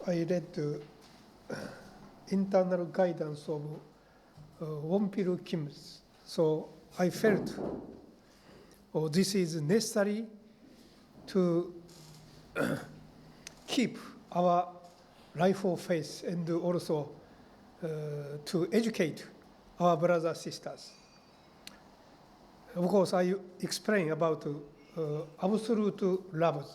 I read the internal guidance of Wonpil Kim's. So I felt, this is necessary to keep our life of faith and also to educate our brothers and sisters. Of course, I explain about absolute love.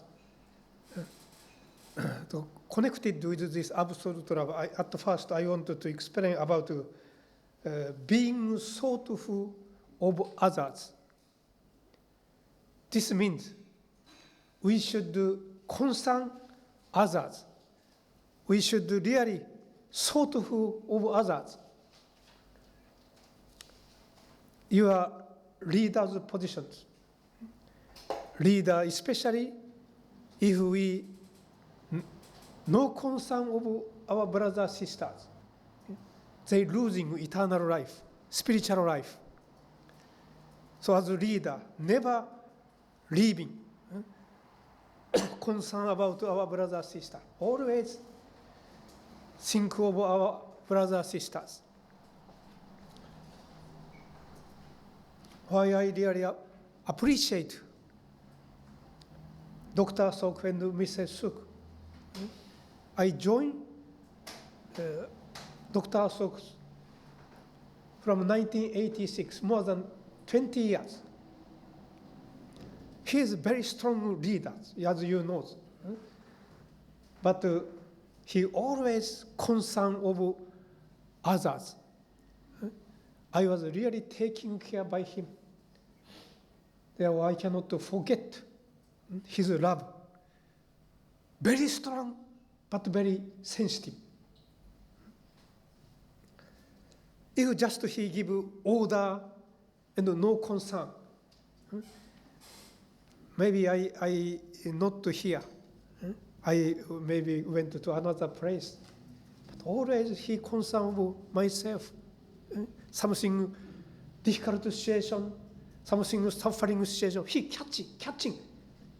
Connected with this absolute love, at first I wanted to explain about being thoughtful of others. This means we should concern others. We should really thoughtful of others. Your leader's positions. Leader, especially if we no concern of our brothers sisters, they losing eternal life, spiritual life. So as a leader, never leaving concern about our brothers sisters. Always think of our brothers sisters. Why I really appreciate Dr. Sok and Mrs. Suk. I joined Dr. Sok from 1986, more than 20 years. He is a very strong leader, as you know. But he always concerned of others. I was really taken care by him. Therefore, I cannot forget his love. Very strong, but very sensitive. If just he give order and no concern, maybe I not here. I maybe went to another place. But always he concerned with myself. Something difficult situation, something suffering situation, he catching.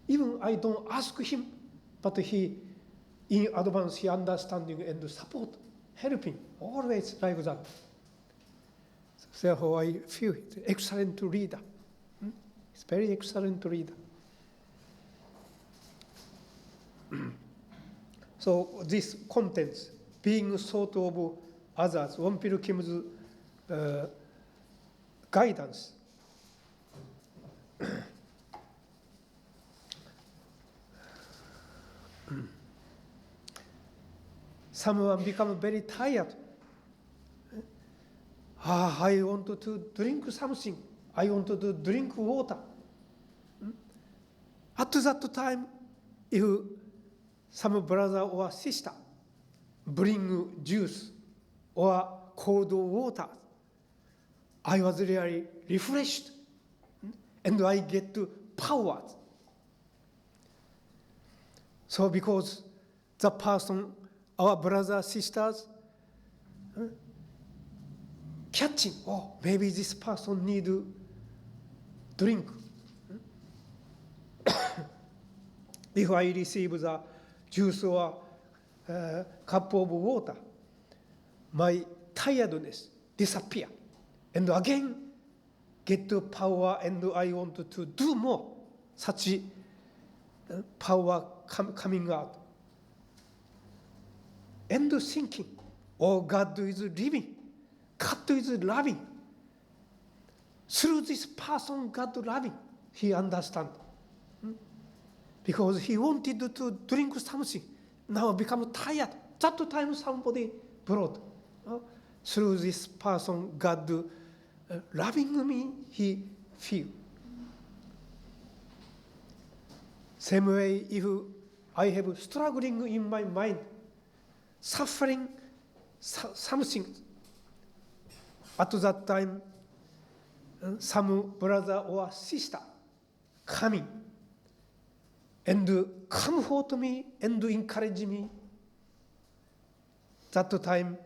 Even I don't ask him, but he, in advance, he understanding and support, helping, always like that. Therefore, I feel he's an excellent leader. He's very excellent leader. So this contents, being thought of others, Wonpil Kim's guidance. Someone become very tired. I want to drink something. I want to drink water. At that time, if some brother or sister bring juice or cold water, I was really refreshed and I get power. So because the person, our brothers, sisters, catching, maybe this person need to drink. If I receive the juice or cup of water, my tiredness disappear. And again, get the power and I want to do more. Such power coming out. And thinking, God is living. God is loving. Through this person, God loving, he understand. Because he wanted to drink something, now become tired. That time somebody brought. Through this person, God loving me, he feel. Same way, if I have struggling in my mind, suffering something, at that time, some brother or sister coming and comfort me and encourage me. That time,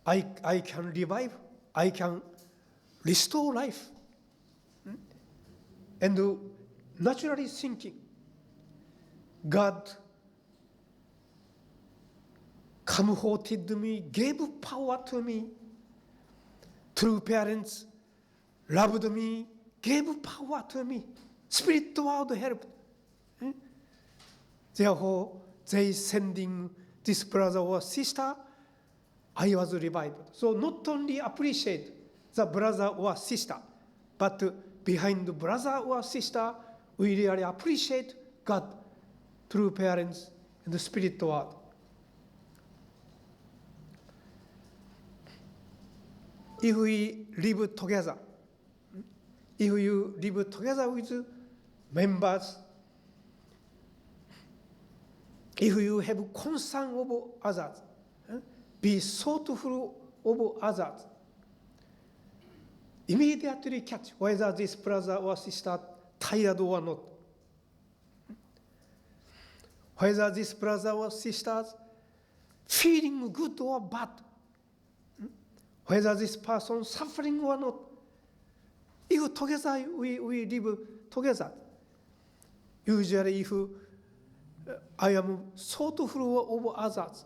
I can revive, I can restore life. And naturally thinking, God comforted me, gave power to me. True parents loved me, gave power to me. Spirit world helped. Therefore, they sending this brother or sister, I was revived. So not only appreciate the brother or sister, but behind the brother or sister, we really appreciate God, true parents, and the spirit world. If we live together, if you live together with members, if you have concern of others, be thoughtful of others, immediately catch whether this brother or sister tired or not. Whether this brother or sister feeling good or bad. Whether this person suffering or not. If together we live together. Usually if I am thoughtful of others,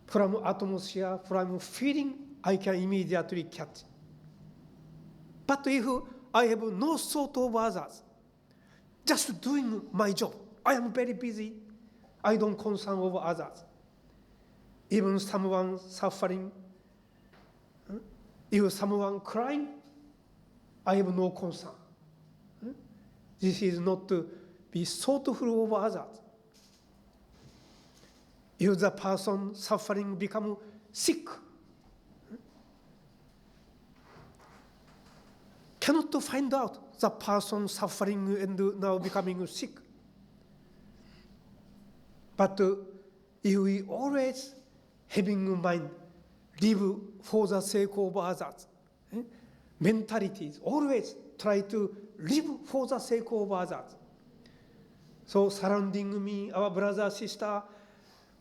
from atmosphere, from feeling, I can immediately catch. But if I have no thought of others, just doing my job, I am very busy, I don't concern over others. Even someone suffering, if someone crying, I have no concern. This is not to be thoughtful of others. If the person suffering become sick, cannot find out the person suffering and now becoming sick. But if we always having in mind, live for the sake of others, mentalities, always try to live for the sake of others. So surrounding me, our brother, sister,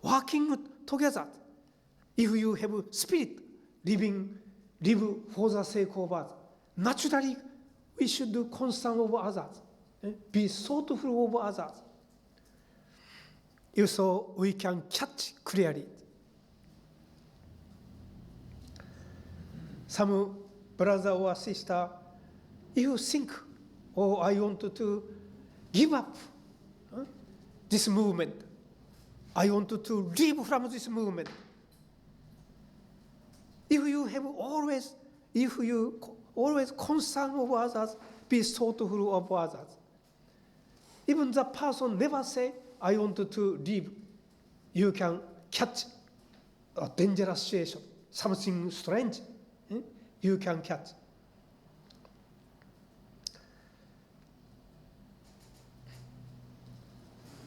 working together. If you have spirit, live for the sake of others. Naturally, we should do concern of others, be thoughtful of others. If so, we can catch clearly. Some brother or sister, if you think, oh, I want to give up this movement. I want to live from this movement. If you always concern of others, be thoughtful of others. Even the person never say, I want to live. You can catch a dangerous situation, something strange. You can catch.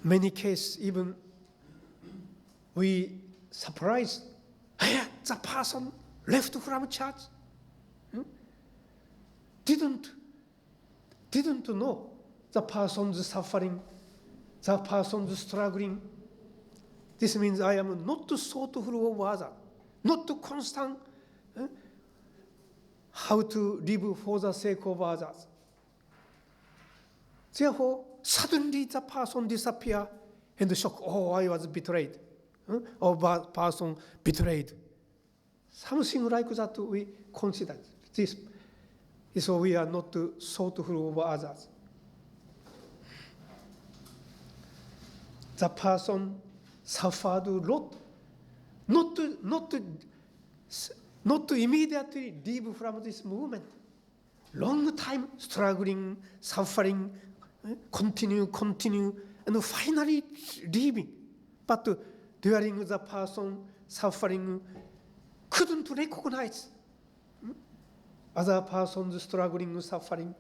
Many cases, even we surprised, hey, the person left from church. Didn't know the person's suffering, the person's struggling. This means I am not thoughtful of others, not concerned how to live for the sake of others. Therefore, suddenly the person disappears and shock, oh, I was betrayed. Or person betrayed. Something like that we consider this. So we are not thoughtful of others. The person suffered a lot. Not to immediately leave from this movement. Long time struggling, suffering, continue, and finally leaving. But during the person suffering, couldn't recognize other persons struggling, suffering.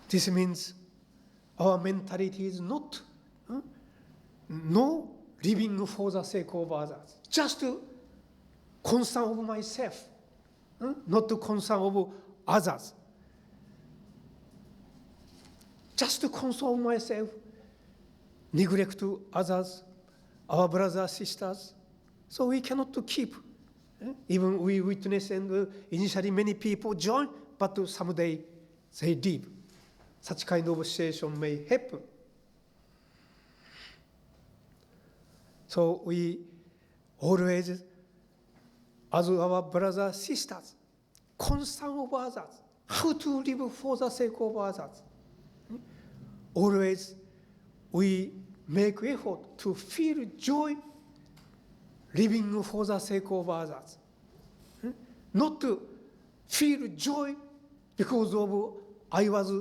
This means our mentality is not no living for the sake of others, just concern of myself, not concern of others. Just concern of myself, neglect to others, our brothers, sisters. So we cannot keep. Even we witness and initially many people join, but someday they leave. such kind of situation may happen. So we always, as our brothers, sisters, concern of others, how to live for the sake of others. Always we make effort to feel joy living for the sake of others. Not to feel joy because of I was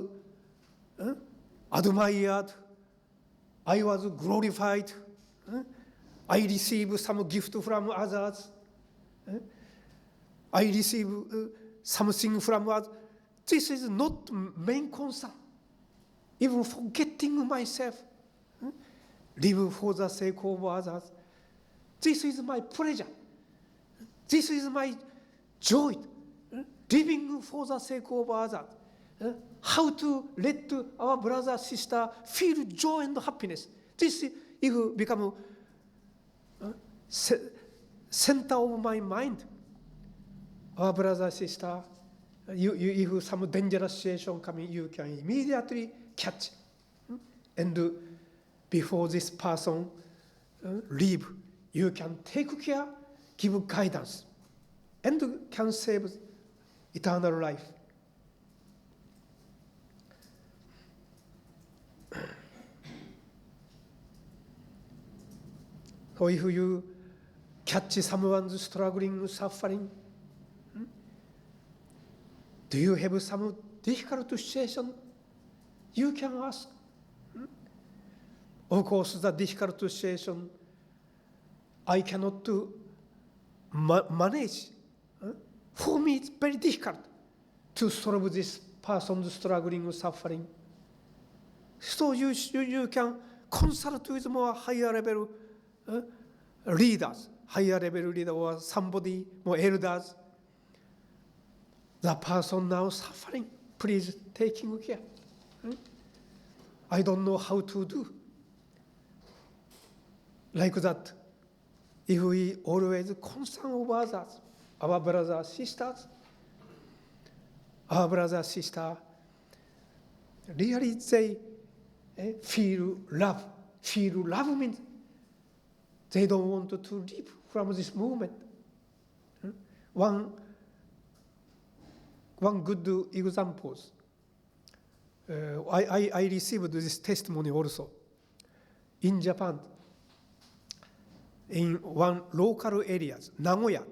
admired, I was glorified, I received some gift from others, I received something from others. This is not main concern. Even forgetting myself, live for the sake of others. This is my pleasure. This is my joy. Living for the sake of others. How to let our brother, sister feel joy and happiness. This, if become center of my mind, our brother, sister, if some dangerous situation coming, you can immediately catch. And before this person leave, you can take care, give guidance, and can save eternal life. So if you catch someone struggling, suffering, do you have some difficult situation? You can ask. Of course, the difficult situation I cannot manage. For me, it's very difficult to solve this person's struggling, suffering. So you can consult with more higher level leaders, higher level leader or somebody, more elders. The person now suffering, please take care. I don't know how to do. Like that, if we always concern of others, our brothers, sisters, really they feel love. Feel love means they don't want to leave from this movement. One good example. I received this testimony also. In Japan, in one local areas, Nagoya.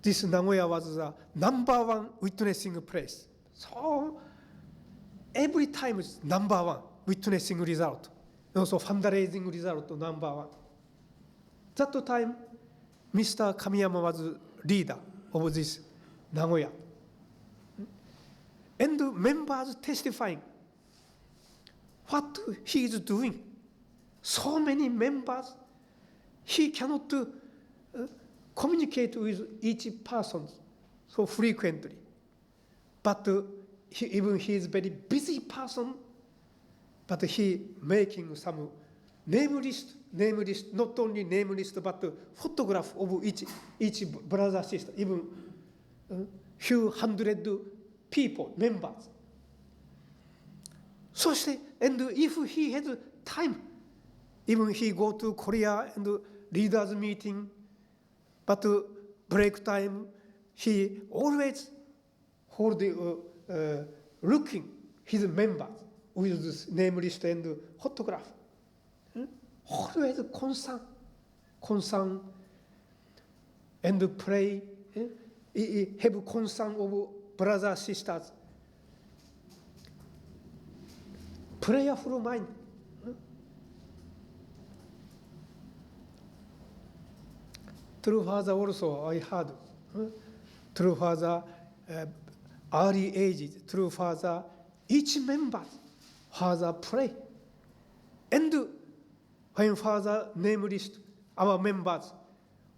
This Nagoya was the #1 witnessing place. So every time it's #1 witnessing result. Also fundraising result #1. That time, Mr. Kamiyama was leader of this Nagoya. And members testifying what he is doing. So many members, he cannot communicate with each person so frequently. But even he is very busy person, but he making some name list, not only name list, but photograph of each brother, sister, even few hundred people, members. So, and if he has time, even he go to Korea and leaders meeting, but break time, he always hold looking his members with this name list and photograph. Always concern and pray, have concern of brothers, sisters. Prayerful mind. True Father also I heard. True Father, early ages, True Father, each member, Father pray. And when Father name list our members,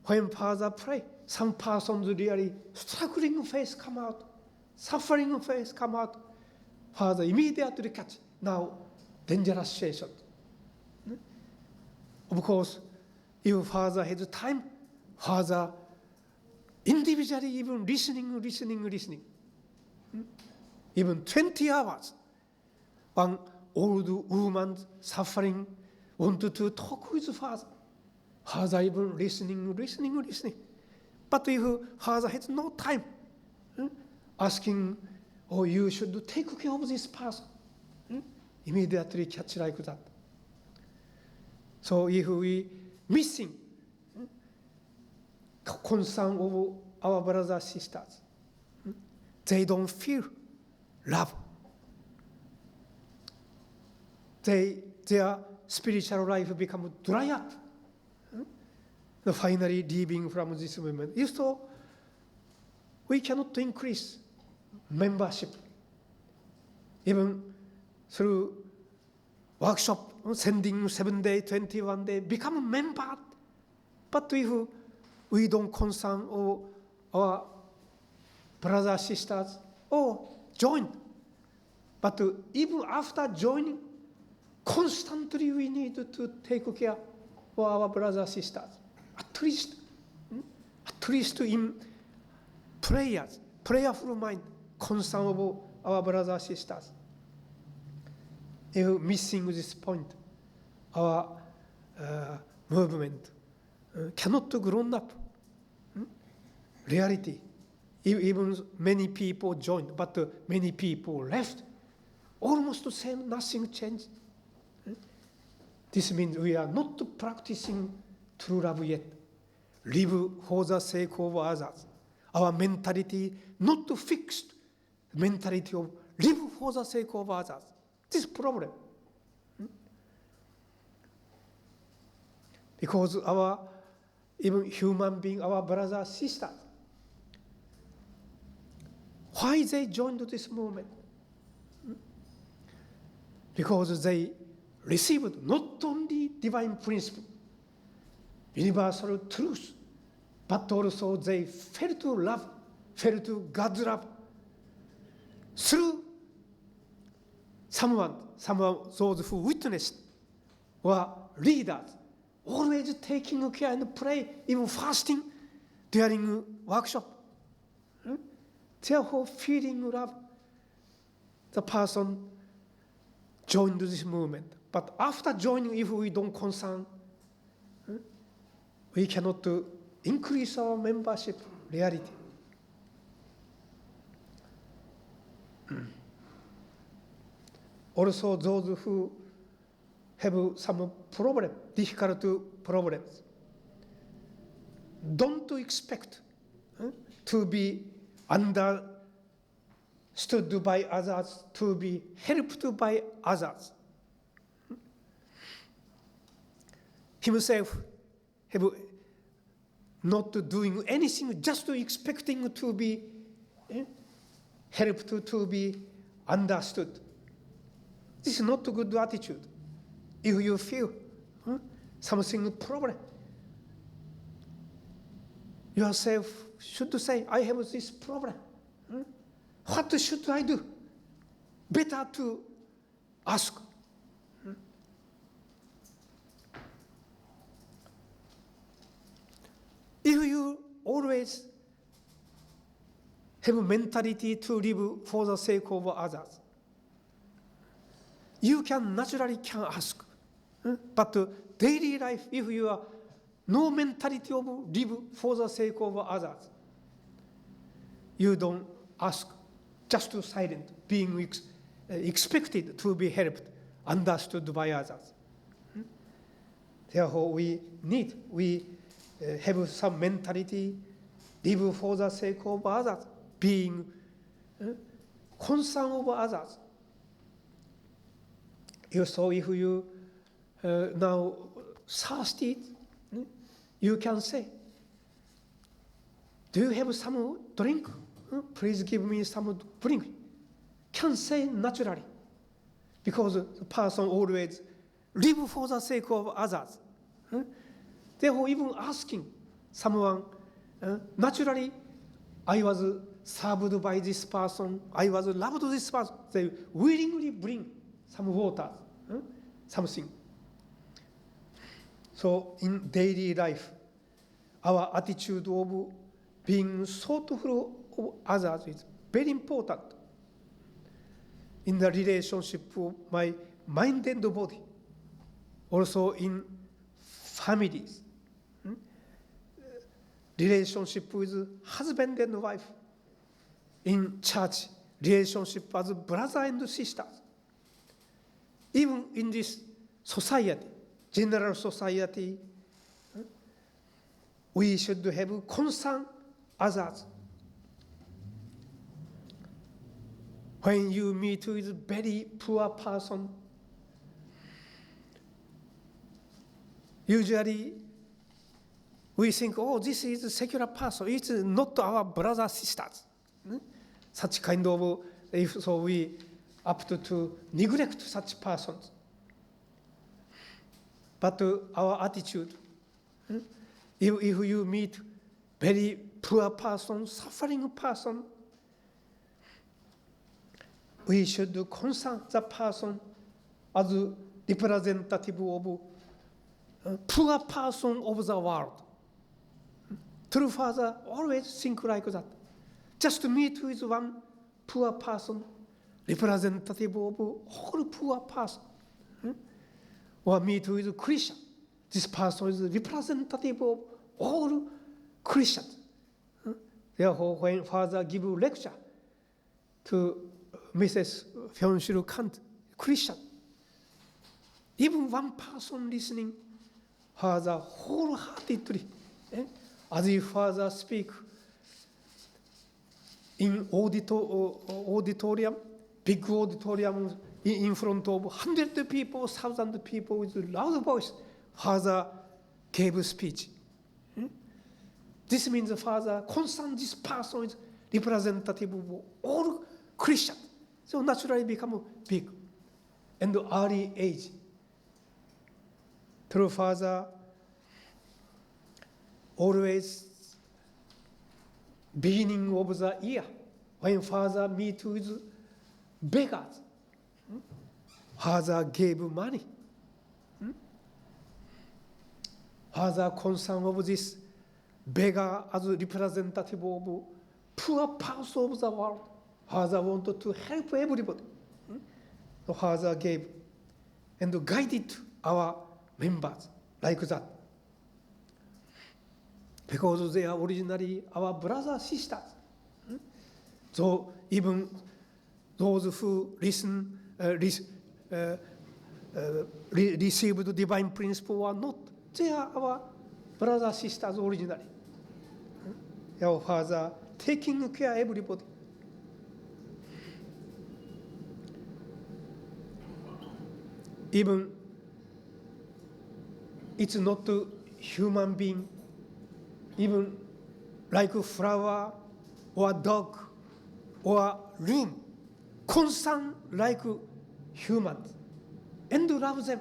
when Father pray, some persons really struggling face come out, suffering face come out. Father immediately catch. Now, dangerous situation. Of course, if Father has time, Father individually even listening. even 20 hours. One old woman suffering wanted to talk with father. Father even listening. But if father has no time, asking, oh, you should take care of this person. Immediately catch like that. So if we missing concern of our brothers sisters, they don't feel love. Their spiritual life become dry up. Finally leaving from this movement. If so, we cannot increase membership. Even through workshop, sending 7 day, 21 day, become a member. But if we don't concern our brothers, sisters, join. But even after joining, constantly we need to take care of our brothers, sisters. At least in prayers, prayerful mind, concern of our brothers, sisters. If missing this point, our movement cannot grow up. Reality. Even many people joined, but many people left. Almost the same, nothing changed. This means we are not practicing true love yet. Live for the sake of others. Our mentality not fixed. Mentality of live for the sake of others. This problem. Because our even human being, our brothers, sisters, why they joined this movement? Because they received not only divine principle, universal truth, but also they felt love, felt God's love through someone, those who witnessed were leaders, always taking care and pray, even fasting during workshop. Therefore, feeling love, the person joined this movement. But after joining, if we don't concern, we cannot increase our membership reality. Also, those who have some problem, difficult problems, don't expect to be understood by others, to be helped by others. Himself have not doing anything, just expecting to be helped, to be understood. This is not a good attitude. If you feel something problem, yourself should say, I have this problem. What should I do? Better to ask. If you always have a mentality to live for the sake of others, you can naturally ask. But daily life, if you are no mentality of live for the sake of others, you don't ask, just to silent, being expected to be helped, understood by others. Therefore, we have some mentality, live for the sake of others, being concerned of others. So if you now thirsty, you can say, do you have some drink? Please give me some drink. Can say naturally, because the person always live for the sake of others. Therefore, even asking someone, naturally, I was served by this person, I was loved this person, they willingly bring some water, something. So in daily life, our attitude of being thoughtful of others is very important. in the relationship of my mind and body, also in families, relationship with husband and wife, in church, relationship as brother and sisters, even in this society, general society, we should have concern others. When you meet with a very poor person, usually we think, oh, this is a secular person. It's not our brothers, sisters. Such kind of, so we up to neglect such persons. But our attitude, if you meet very poor person, suffering person, we should concern the person as representative of poor person of the world. True Father always think like that. Just to meet with one poor person, representative of whole poor person, or meet with a Christian. This person is representative of all Christians. Therefore, when Father gives lecture to Mrs. Hyunshil Kant, Christian, even one person listening, Father wholeheartedly, as if Father speak in auditorium, big auditorium in front of 100 people, 1,000 people with loud voice, Father gave speech. This means the Father concerned this person is representative of all Christians. So naturally become big. And early age. True Father always beginning of the year, when Father meet with beggars, Father gave money. Father concerned of this beggar as representative of poor person of the world. Father wanted to help everybody. So Father gave and guided our members like that. Because they are originally our brothers, sisters. So even those who received the divine principle are not, they are our brothers, sisters originally. Our Father taking care of everybody. Even it's not a human being, even like a flower or dog or room, concern like humans and love them.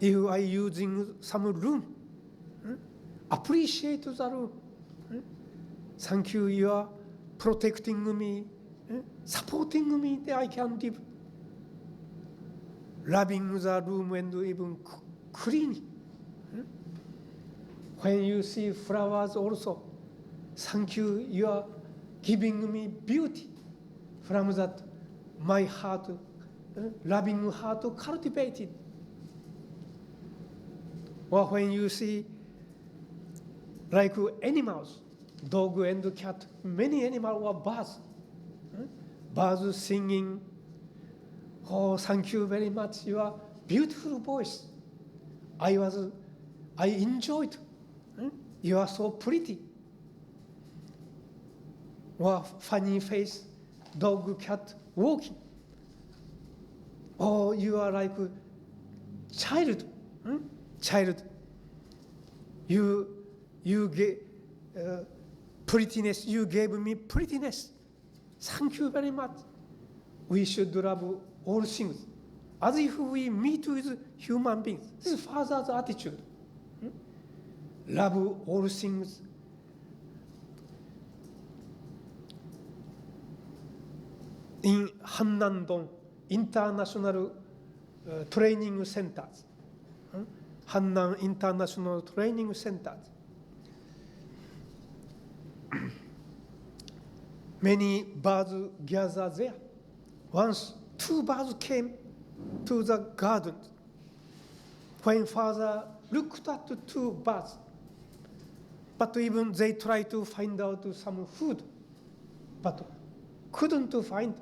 If I using some room, appreciate the room. Thank you, you are protecting me, supporting me that I can live. Loving the room and even cleaning. When you see flowers also, thank you, you are giving me beauty. From that, my heart, loving heart cultivated. Or when you see like animals, dog and cat, many animals or birds, birds singing, oh, thank you very much, your beautiful voice. I enjoyed, you are so pretty. Or funny face, dog, cat, walking. Oh, you are like a child, child. You gave prettiness, you gave me prettiness. Thank you very much. We should love all things as if we meet with human beings. This is Father's attitude. Love all things. In Hannandong International Training Centers, Hannan International Training Center. Many birds gather there. Once 2 birds came to the garden. When father looked at the 2 birds, but even they tried to find out some food, but couldn't find.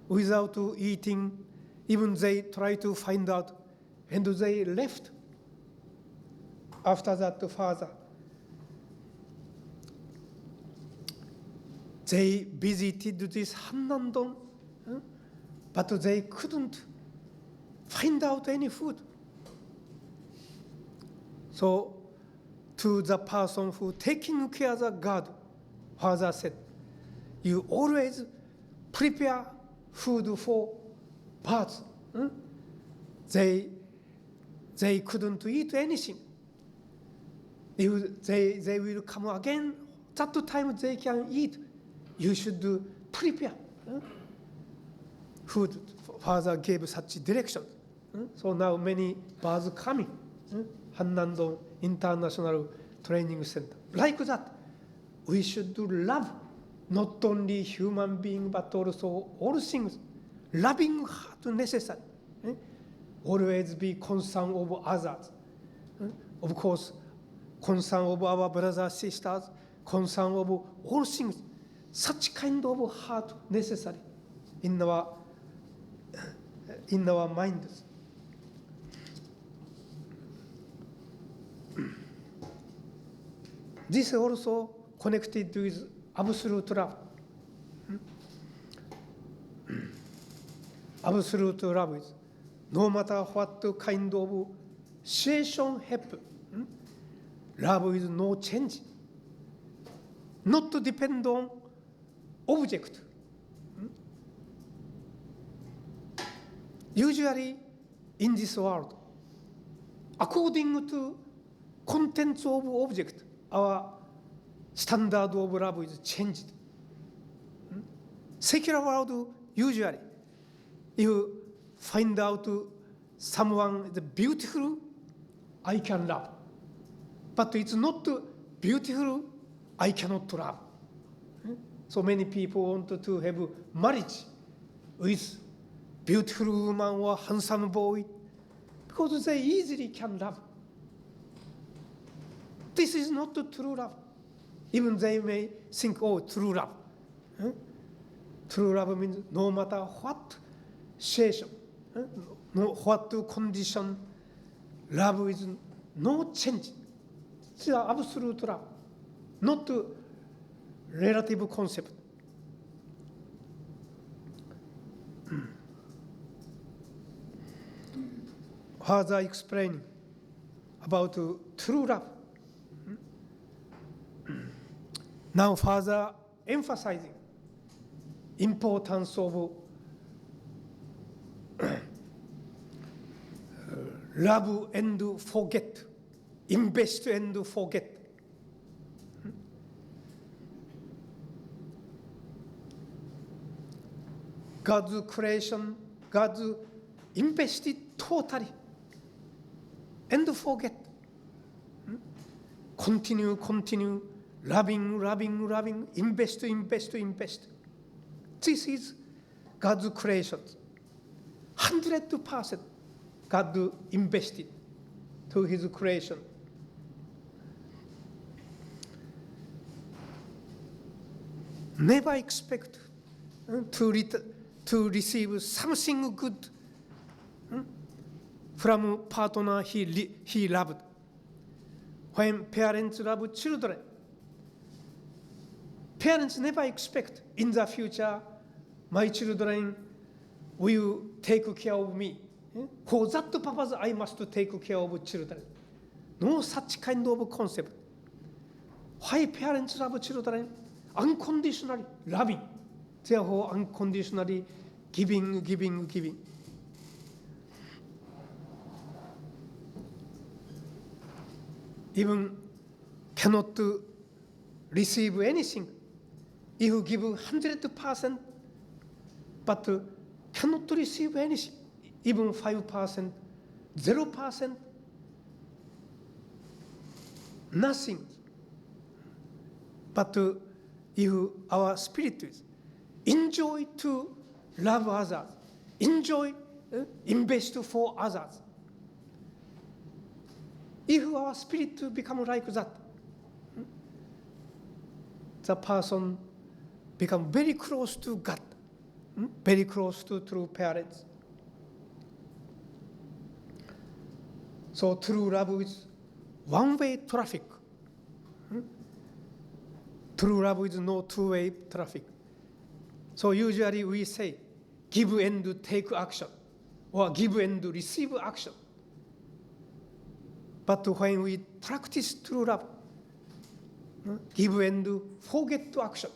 Without eating, even they tried to find out, and they left. After that, the father, they visited this Hannandong, but they couldn't find out any food. So to the person who taking care of the garden, father said, you always prepare food for birds. They couldn't eat anything. If they will come again, that time they can eat. You should prepare food. Father gave such direction. So now many birds coming. Hannandong International Training Center. Like that, we should love not only human being but also all things. Loving heart necessary. Always be concerned of others. Of course, concern of our brothers, sisters, concern of all things. Such kind of heart necessary in our minds. This is also connected with absolute love. Absolute love is no matter what kind of situation happen, love is no change. Not to depend on object. Usually in this world, according to contents of object, our standard of love is changed. Secular world, usually, you find out someone is beautiful, I can love. But it's not beautiful, I cannot love. So many people want to have marriage with beautiful woman or handsome boy because they easily can love. This is not true love. Even they may think, oh, true love. True love means no matter what situation, what condition, love is no change. It's absolute love, not relative concept. Further explaining about true love. Now further emphasizing importance of love and forget, invest and forget. God's creation, God's invested totally and forget. Continue, loving, invest. This is God's creation. 100% God invested to His creation. Never expect to receive something good from partner he loved. When parents love children, parents never expect in the future my children will take care of me. For that purpose, I must take care of children. No such kind of concept. Why parents love children? Unconditionally loving. Therefore, unconditionally giving. Even cannot receive anything. If you give 100%, but cannot receive anything, even 5%, 0%, nothing. But if our spirit is enjoy to love others, enjoy, invest for others. If our spirit become like that, the person become very close to God, very close to true parents. So true love is one-way traffic. True love is no two-way traffic. So usually we say, give and take action, or give and receive action. But when we practice true love, give and forget to action,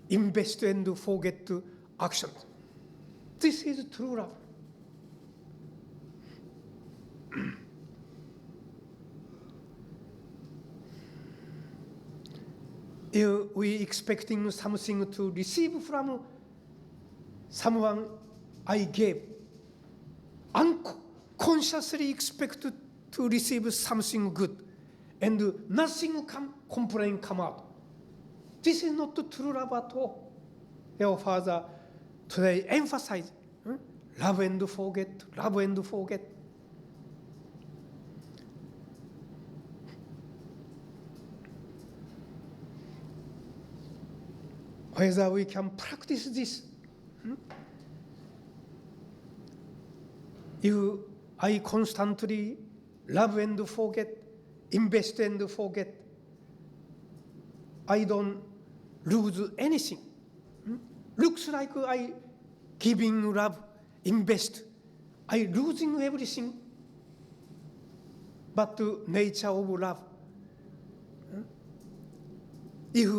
invest and forget to action. This is true love. If we expecting something to receive from someone I gave, unconsciously expect to receive something good, and nothing complaint come out. This is not true love at all. Therefore, Father today emphasize love and forget, love and forget. Whether we can practice this. If I constantly love and forget, invest and forget, I don't lose anything. Looks like I giving love, invest, I losing everything. But the nature of love, if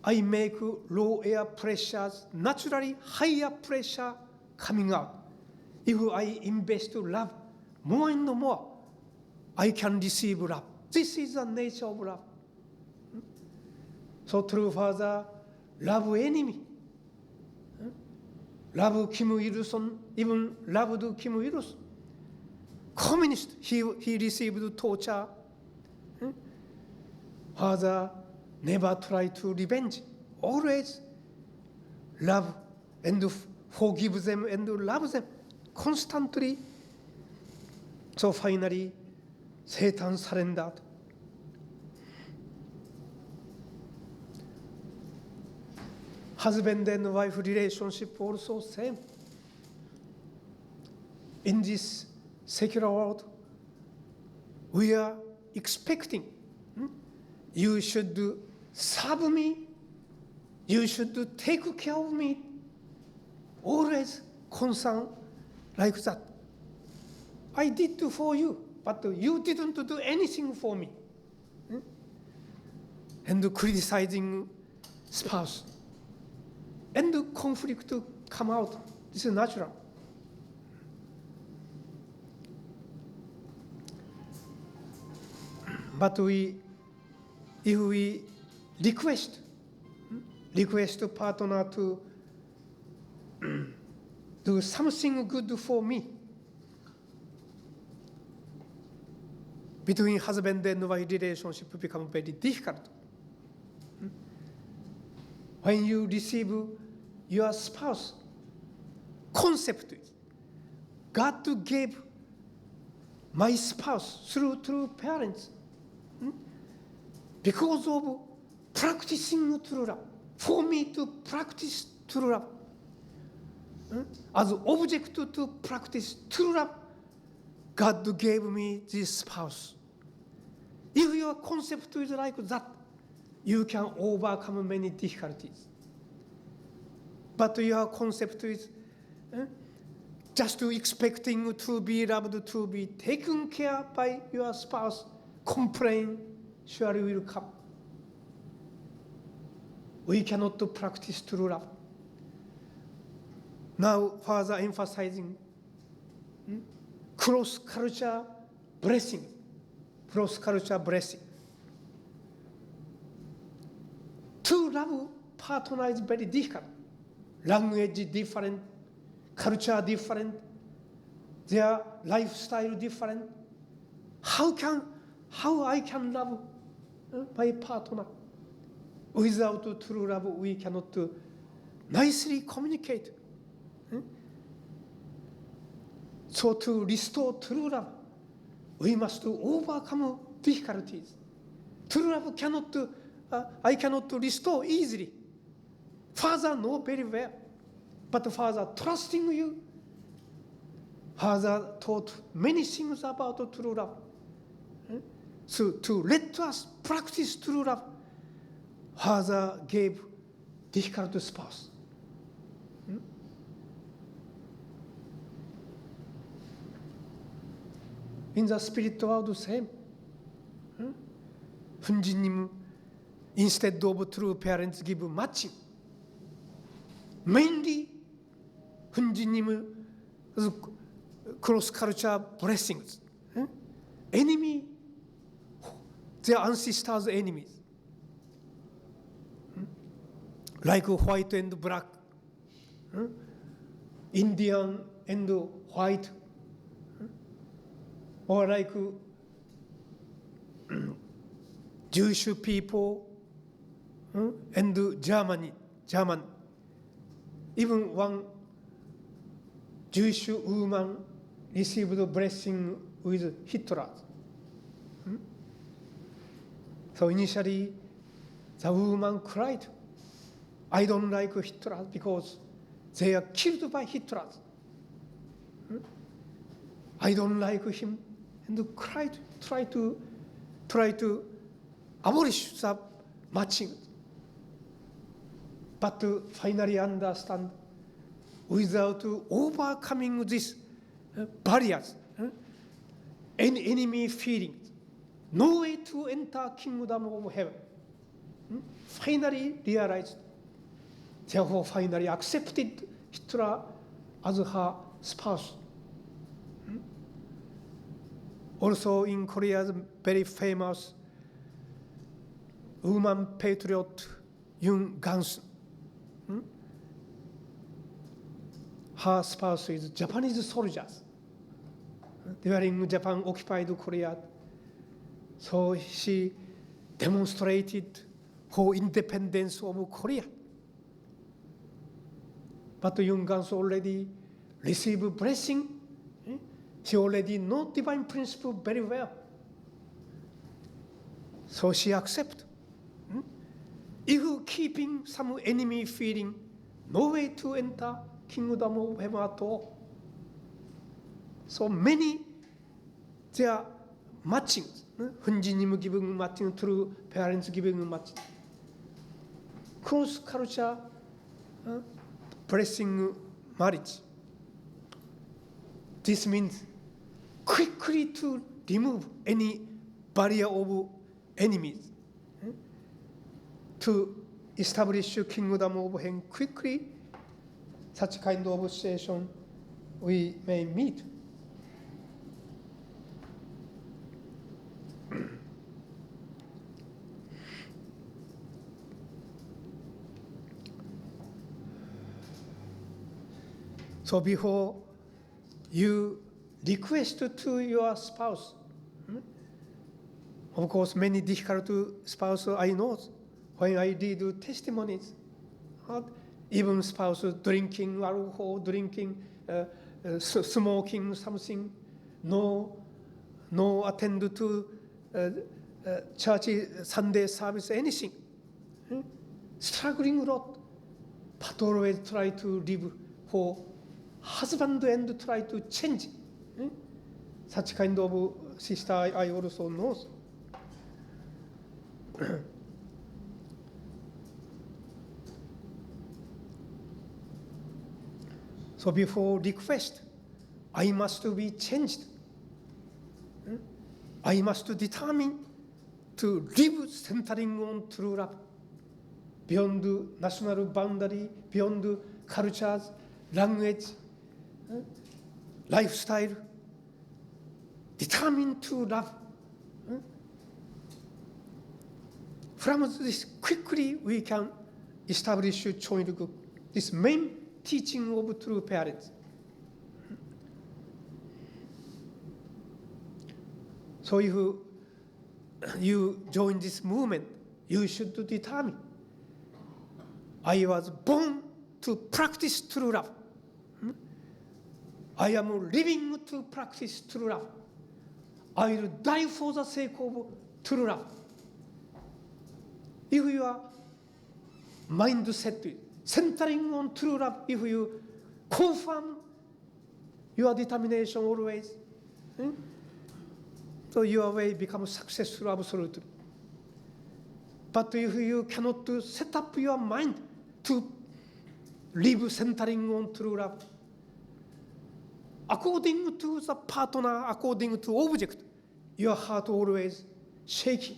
I make low air pressures, naturally higher pressure coming out. If I invest love more and more, I can receive love. This is the nature of love. So true Father, love enemy. Love Kim Il-sung, even loved Kim Il-sung. Communist, he received torture. Father never try to revenge. Always love and forgive them and love them constantly. So finally, Satan surrendered. Husband and wife relationship also same. In this secular world, we are expecting you should serve me, you should take care of me, always concern like that. I did for you, but you didn't do anything for me. And criticizing spouse. And the conflict to come out. This is natural. But if we request partner to do something good for me, between husband and wife relationship become very difficult. When you receive your spouse, concept is God gave my spouse through parents because of practicing true love. For me to practice true love, as object to practice true love, God gave me this spouse. If your concept is like that, you can overcome many difficulties. But your concept is just expecting to be loved, to be taken care by your spouse, complaint surely will come. We cannot practice true love. Now, further emphasizing cross-culture blessing. Cross-culture blessing. To love partner is very difficult. Language different, culture different, their lifestyle different. How can how I can love my partner. Without true love, we cannot nicely communicate. So to restore true love, we must overcome difficulties. True love I cannot restore easily. Father knows very well, but Father trusting you. Father taught many things about true love. So to let us practice true love, Father gave difficult spouse. In the spirit world, same. 훈지님, instead of true parents give matching. Mainly, 훈지님 cross culture blessings. Enemy, their ancestors' enemies. Like white and black, Indian and white, or like Jewish people and German. Even one Jewish woman received a blessing with Hitler. So initially, the woman cried, I don't like Hitler because they are killed by Hitler. I don't like him, and cried, try to abolish the matching. But finally understand, without overcoming these barriers, enemy feelings, no way to enter kingdom of heaven. Finally realized, therefore finally accepted Hitler as her spouse. Also in Korea's very famous woman patriot Yoon Gansun, her spouse is Japanese soldiers during Japan occupied Korea. So she demonstrated for independence of Korea. But Yoon Gansun already received blessing. She already knows divine principle very well. So she accepts. If keeping some enemy feeling, no way to enter kingdom of heaven at all. So many, there are matchings. 훈지님 giving matching, true parents giving matching. Cross culture, blessing marriage. This means quickly to remove any barrier of enemies, to establish kingdom of heaven quickly. Such kind of situation we may meet. So before you request to your spouse, of course, many difficult spouses I know when I read testimonies, even spouse drinking alcohol, drinking, smoking something, no attend to church Sunday service, anything, struggling a lot, but always try to live for husband and try to change. Such kind of sister I also know. So before request, I must be changed. I must determine to live centering on true love, beyond national boundary, beyond cultures, language, lifestyle. Determined to love. From this, quickly we can establish Chonilguk, this main teaching of true parents. So if you join this movement, you should determine. I was born to practice true love. I am living to practice true love. I will die for the sake of true love. If your mindset centering on true love, if you confirm your determination always, so your way becomes successful absolutely. But if you cannot set up your mind to live centering on true love, according to the partner, according to object, your heart always shaking.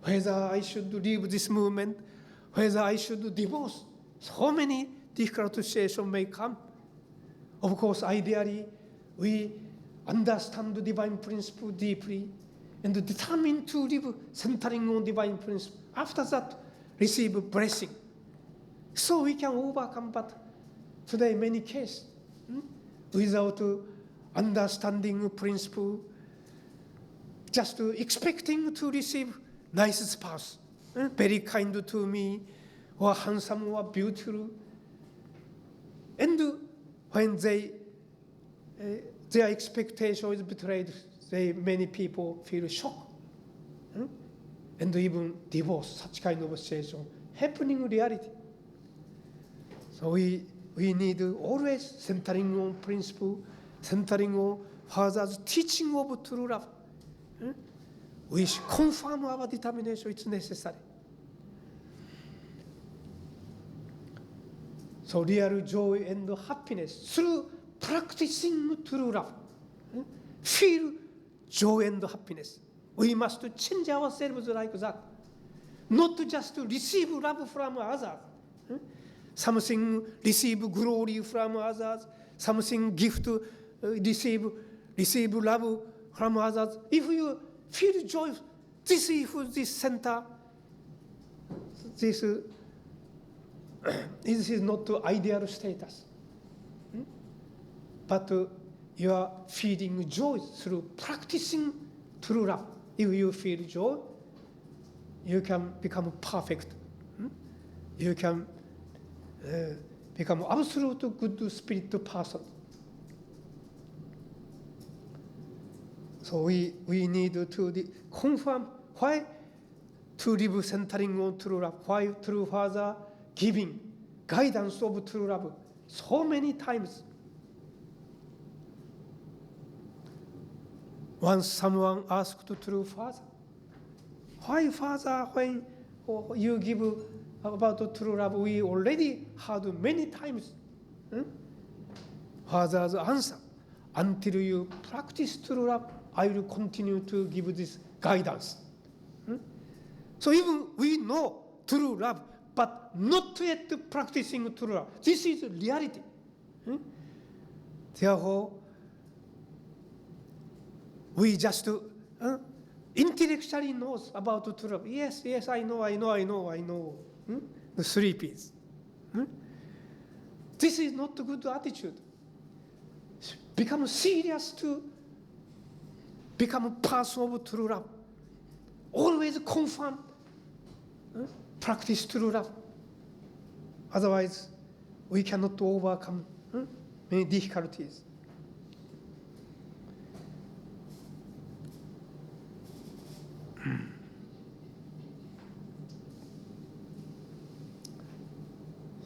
Whether I should leave this movement, whether I should divorce. So many difficult situations may come. Of course, ideally, we understand the divine principle deeply and determine to live centering on divine principle. After that, receive blessing. So we can overcome, but today many cases, without understanding principle, just expecting to receive nice spouse, very kind to me, or handsome or beautiful. And when their expectation is betrayed, many people feel shocked. And even divorce, such kind of situation, happening in reality. So we need always centering on principle, centering on Father's teaching of true love. We should confirm our determination, it's necessary. So real joy and happiness through practicing true love. Feel joy and happiness. We must change ourselves like that. Not just to receive love from others. Something receive glory from others. Something gift receive love from others. If you feel joy, this center, this is not the ideal status. But you are feeling joy through practicing true love. If you feel joy, you can become perfect. You can become absolute good spirit person. So we need to confirm why to live centering on true love, why true Father giving guidance of true love so many times. Once someone asked true Father, why Father, when you give about true love, we already heard many times. Father's answer, until you practice true love, I will continue to give this guidance. So even we know true love, but not yet practicing true love. This is reality. Therefore, we just intellectually knows about true love. Yes, I know. The 3 P's. This is not a good attitude. Become serious to become a person of true love. Always confirm, practice true love. Otherwise, we cannot overcome many difficulties.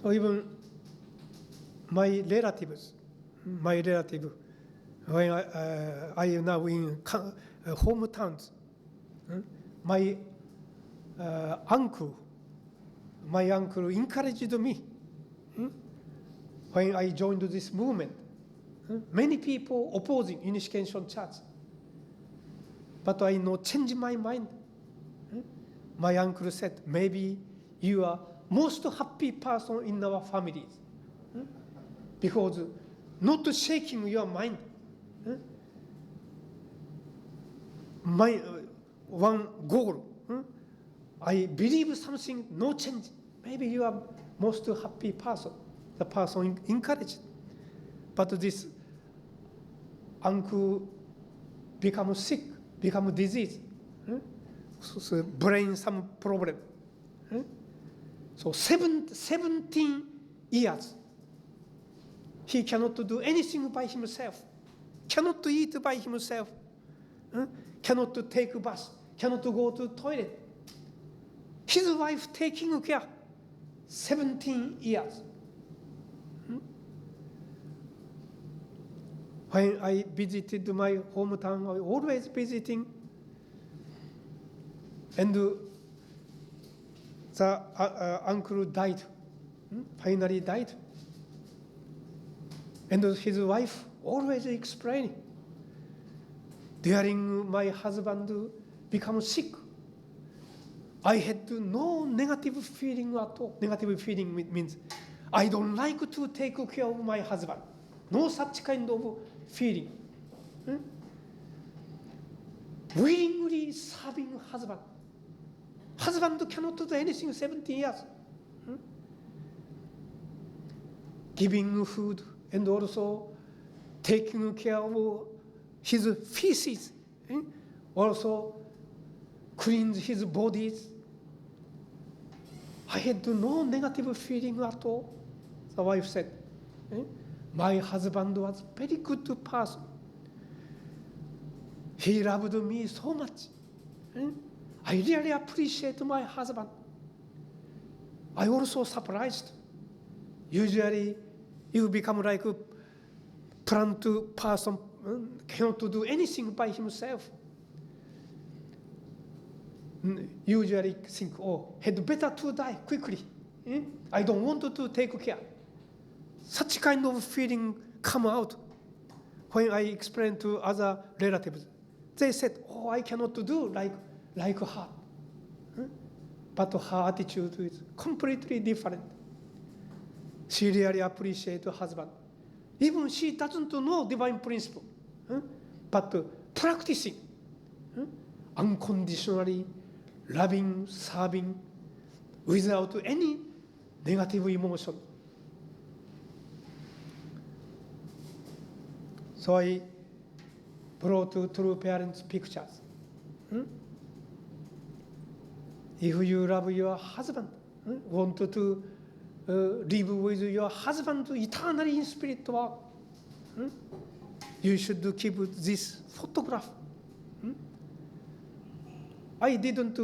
So even my relative, when I am now in hometowns, my uncle encouraged me when I joined this movement. Many people opposing Unification Church, but I changed my mind. My uncle said, maybe you are most happy person in our families, because not shaking your mind. My one goal, I believe something, no change. Maybe you are most happy person. The person encouraged. But this uncle become sick, become disease. brain some problem. So 17 years, he cannot do anything by himself, cannot eat by himself, cannot take a bath, cannot go to toilet. His wife taking care 17 years. When I visited my hometown, I always visiting, and the uncle died, finally died. And his wife always explaining, during my husband become sick, I had no negative feeling at all. Negative feeling means I don't like to take care of my husband. No such kind of feeling. Willingly serving husband. Husband cannot do anything 17 years. Giving food and also taking care of his feces. Also cleans his bodies. I had no negative feeling at all. The wife said, my husband was very good person. He loved me so much. I really appreciate my husband. I also surprised. Usually, you become like a plant person, cannot do anything by himself. Usually think, oh, had better to die quickly. I don't want to take care. Such kind of feeling come out when I explained to other relatives. They said, oh, I cannot do like her. But her attitude is completely different. She really appreciates her husband. Even she doesn't know divine principle, but practicing unconditionally loving, serving, without any negative emotion. So I brought true parents' pictures. If you love your husband, want to live with your husband eternally in spirit world, you should keep this photograph. I didn't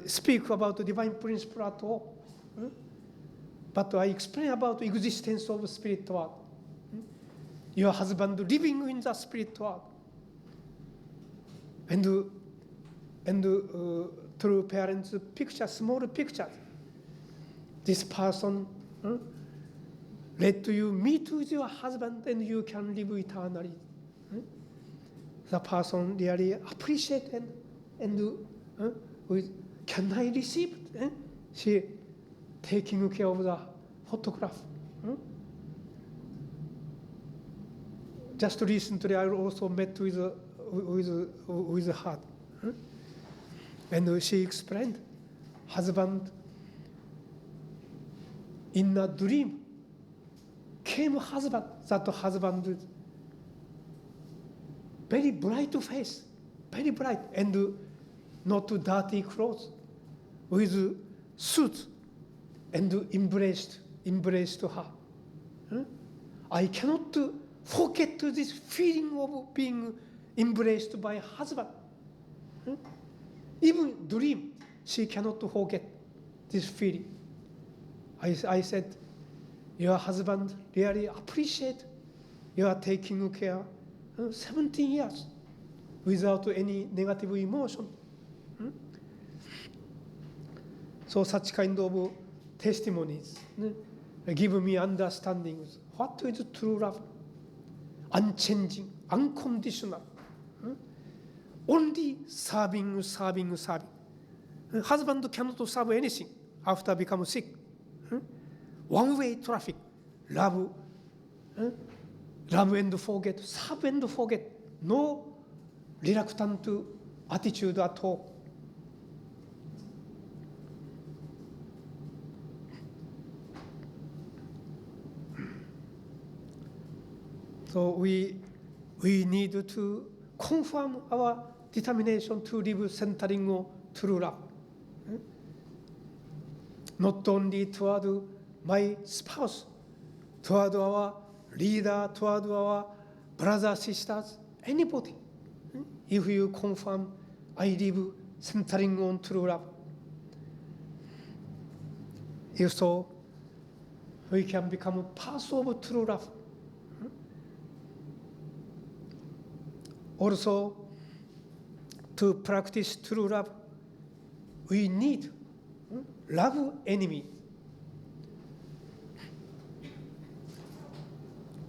speak about the divine principle at all, but I explain about the existence of the spirit world. Your husband living in the spirit world, and through parents' pictures, small pictures. This person let you meet with your husband, and you can live eternally. The person really appreciate and can I receive? She taking care of the photograph. Just recently, I also met with her, and she explained, husband in a dream came husband. That husband very bright face, very bright, and not dirty clothes, with suit, and embraced her. I cannot forget this feeling of being embraced by husband. Even dream, she cannot forget this feeling. I said, your husband really appreciate you are taking care 17 years without any negative emotion. So such kind of testimonies give me understanding what is true love. Unchanging, unconditional. Only serving. Husband cannot serve anything after become sick. One-way traffic. Love and forget, serve and forget. No reluctant attitude at all. So we need to confirm our determination to live centering on true love. Not only toward my spouse, toward our leader, toward our brothers, sisters, anybody. If you confirm, I live centering on true love, if so, we can become part of true love. Also, to practice true love, we need love enemy.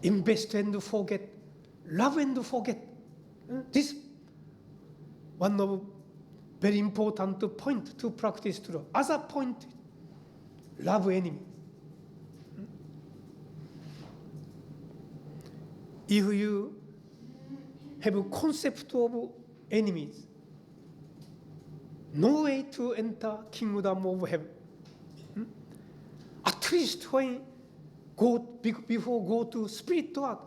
Invest and forget, love and forget. This one of very important point to practice true. Other point, love enemy. If you have a concept of enemies, no way to enter kingdom of heaven. At least when before go to spirit world,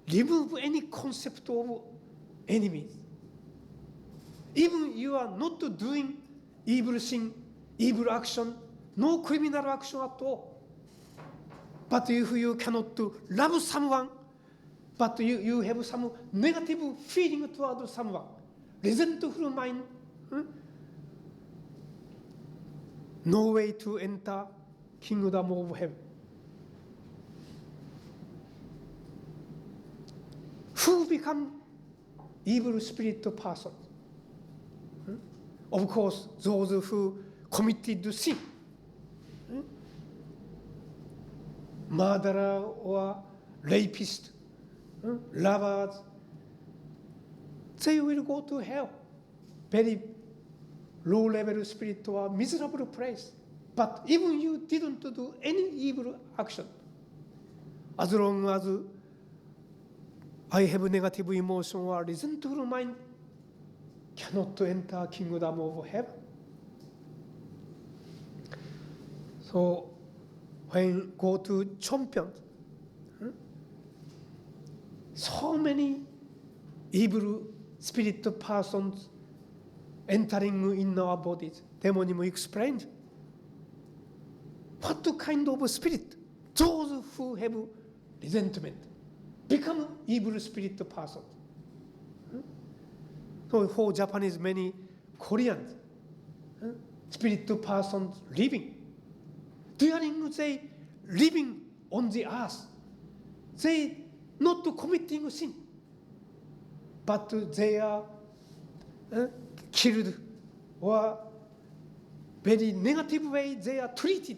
remove any concept of enemies. Even you are not doing evil thing, evil action, no criminal action at all. But if you cannot love someone, but you have some negative feeling toward someone, resentful mind, no way to enter kingdom of heaven. Who become evil spirit person? Of course, those who committed sin, murderer or rapist, lovers, they will go to hell. Very low-level spirit or miserable place. But even you didn't do any evil action, as long as I have negative emotion or resentful mind, cannot enter kingdom of heaven. So when go to champion, so many evil spirit persons entering in our bodies. Demonim explained what kind of spirit those who have resentment become evil spirit persons. So for Japanese, many Koreans, spirit persons living. During they living on the earth, they not committing sin, but they are killed or very negative way they are treated.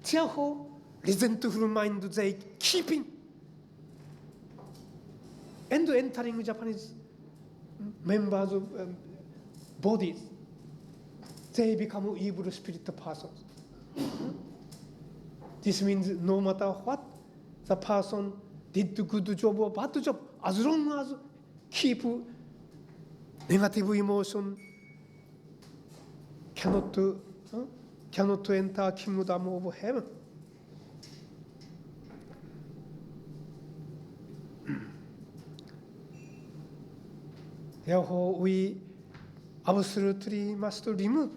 Therefore, resentful mind they keeping and entering Japanese members of bodies, they become evil spirit persons. This means no matter what the person did good job or bad job, as long as keep negative emotion, cannot enter kingdom of heaven. Therefore, we absolutely must remove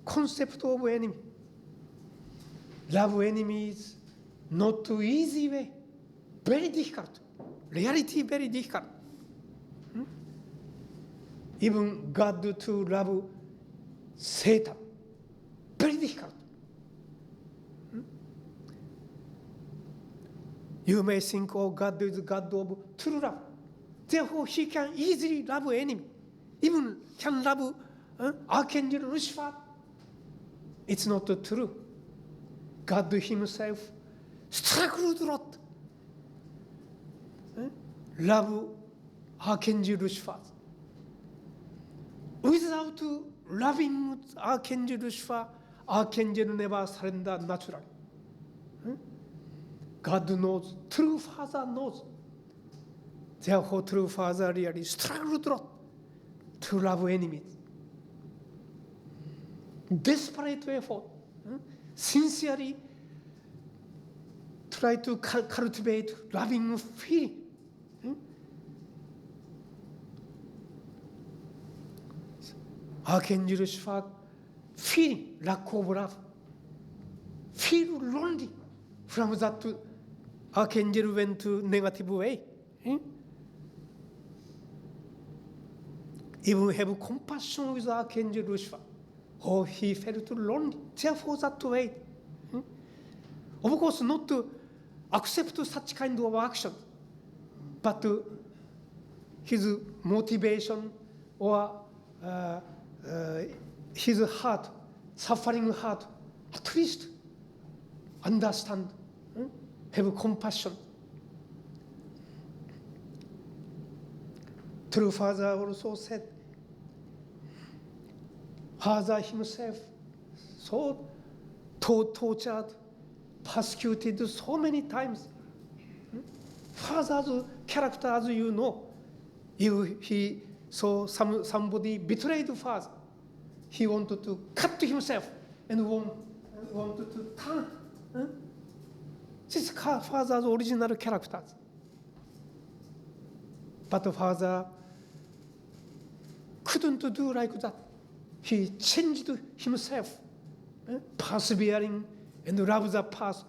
concept of enemy. Love enemies, not too easy way, very difficult. Reality very difficult. Even God to love Satan, very difficult. You may think, oh, God is God of true love. Therefore, he can easily love enemy. Even can love Archangel Lucifer. It's not true. God himself struggled a lot. Love Archangel Lucifer. Without loving Archangel Lucifer, Archangel never surrender naturally. God knows, true Father knows. Therefore, true Father really struggled a lot to love enemies. Desperate effort, sincerely try to cultivate loving feeling. Archangel Lucifer feeling lack of love, feel lonely. From that, Archangel went to negative way. Even have compassion with Archangel Lucifer. Oh, he felt lonely. Therefore, that way. Of course, not to accept such kind of action, but his motivation or his heart, suffering heart, at least understand, have compassion. True Father also said, Father himself so tortured, persecuted so many times. Father's character, as you know, if he saw somebody betrayed Father, he wanted to cut himself and wanted to turn. This is Father's original character. But Father couldn't do like that. He changed himself, persevering and love the past,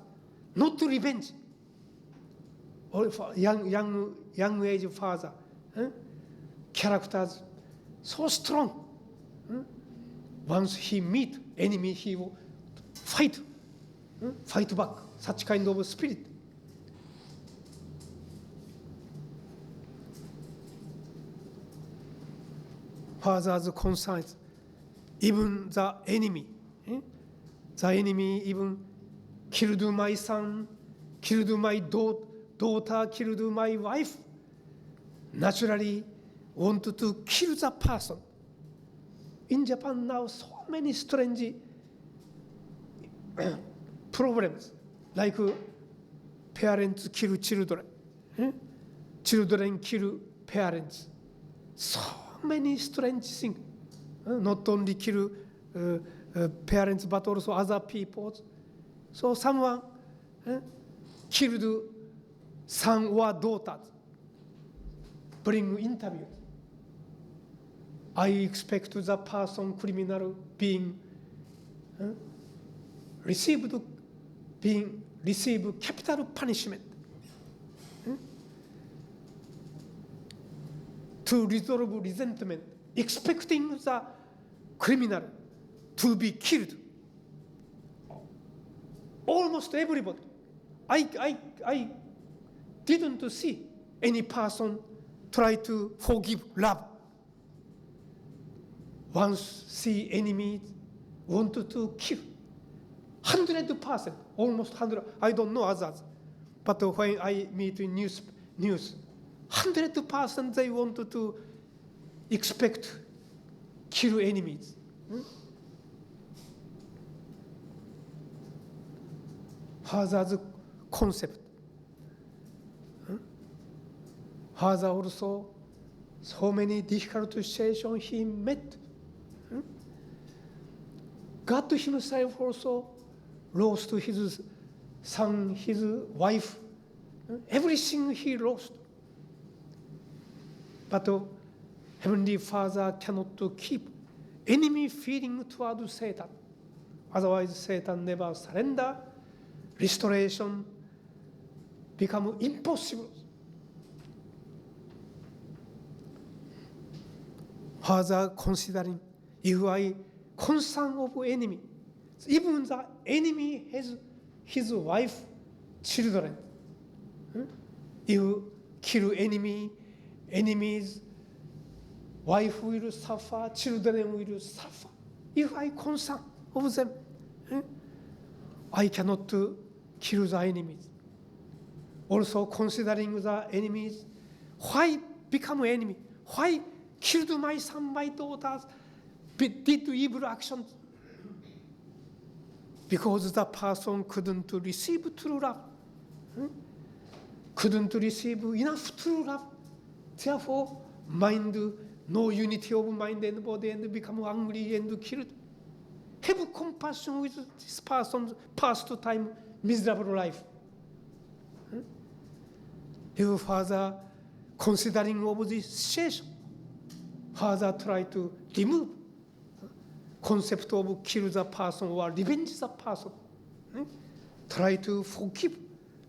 not to revenge. Or young age father, characters so strong. Once he meet enemy, he will fight back. Such kind of spirit. Father's concerns, even the enemy even killed my son, killed my daughter, killed my wife. Naturally, wanted to kill the person. In Japan now, so many strange problems, like parents kill children, children kill parents. So many strange things. Not only kill parents, but also other people. So someone killed son or daughter. Bring interview. I expect the person, criminal, being receive capital punishment. To resolve resentment, expecting the criminal to be killed. Almost everybody. I didn't see any person try to forgive, love. Once see enemies wanted to kill. 100%, almost 100. I don't know others, but when I meet in news, 100% they wanted to expect kill enemies. Father's concept. Father also, so many difficult situations he met. God himself also lost his son, his wife, everything he lost. But Heavenly Father cannot keep enemy feeling toward Satan. Otherwise, Satan never surrender. Restoration become impossible. Father considering, if I concern of enemy, even the enemy has his wife, children. You kill enemies, wife will suffer, children will suffer. If I concern of them, I cannot kill the enemies. Also considering the enemies, why become enemy? Why killed my son, my daughters, did evil actions? Because the person couldn't receive true love, couldn't receive enough true love. Therefore, mind, no unity of mind and body, and become angry and killed. Have compassion with this person's past time, miserable life. Your Father, considering of this situation, Father tried to remove concept of kill the person or revenge the person. Try to forgive,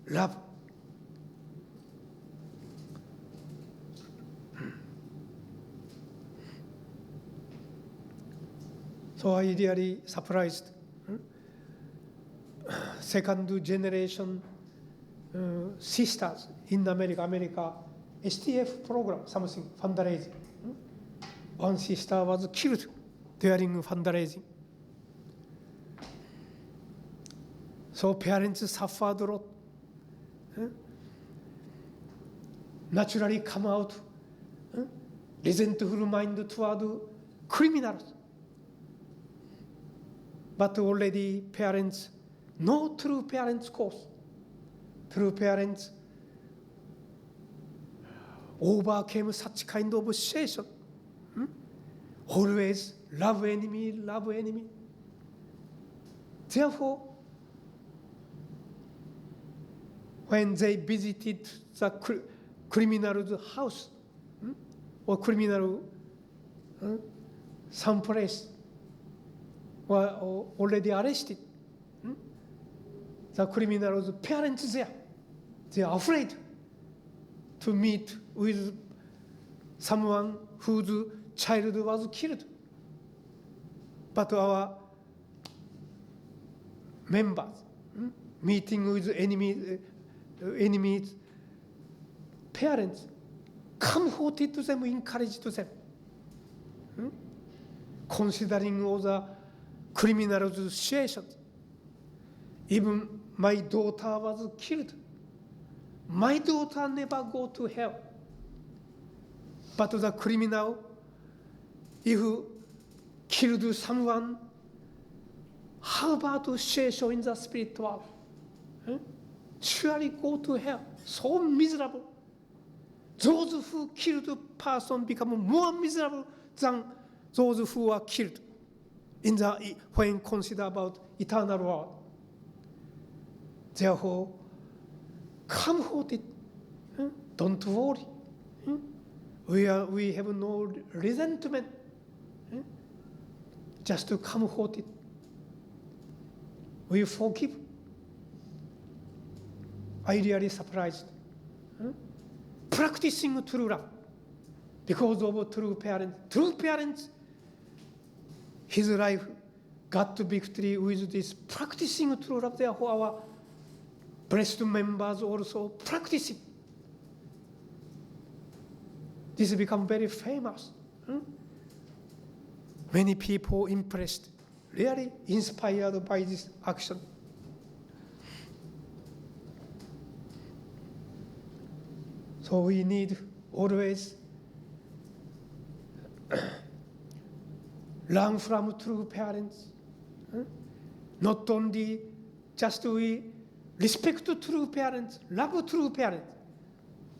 love. So I really surprised. Second generation sisters in America, STF program, something, fundraising. One sister was killed during fundraising. So parents suffered a lot. Naturally come out resentful mind toward criminals. But already parents, no true parents cause. True parents overcame such kind of situation. Always love enemy, love enemy. Therefore, when they visited the criminal's house or criminal someplace, were already arrested. The criminal's parents there, they are afraid to meet with someone whose child was killed. But our members, meeting with enemies, parents, comforted them, encouraged them. Considering all the criminals' situations. Even my daughter was killed. My daughter never go to hell. But the criminal, if killed someone, how about the situation in the spirit world? Surely go to hell. So miserable. Those who killed a person become more miserable than those who are killed when consider about eternal world. Therefore, comforted. Don't worry. We have no resentment. Just to comforted. We forgive. I really surprised. Practicing true love because of true parents. True parents, his life got to victory with this practicing true love. Therefore, our blessed members also practicing. This become very famous. Many people impressed, really inspired by this action. So we need always learn from true parents. Not only just we respect true parents, love true parents.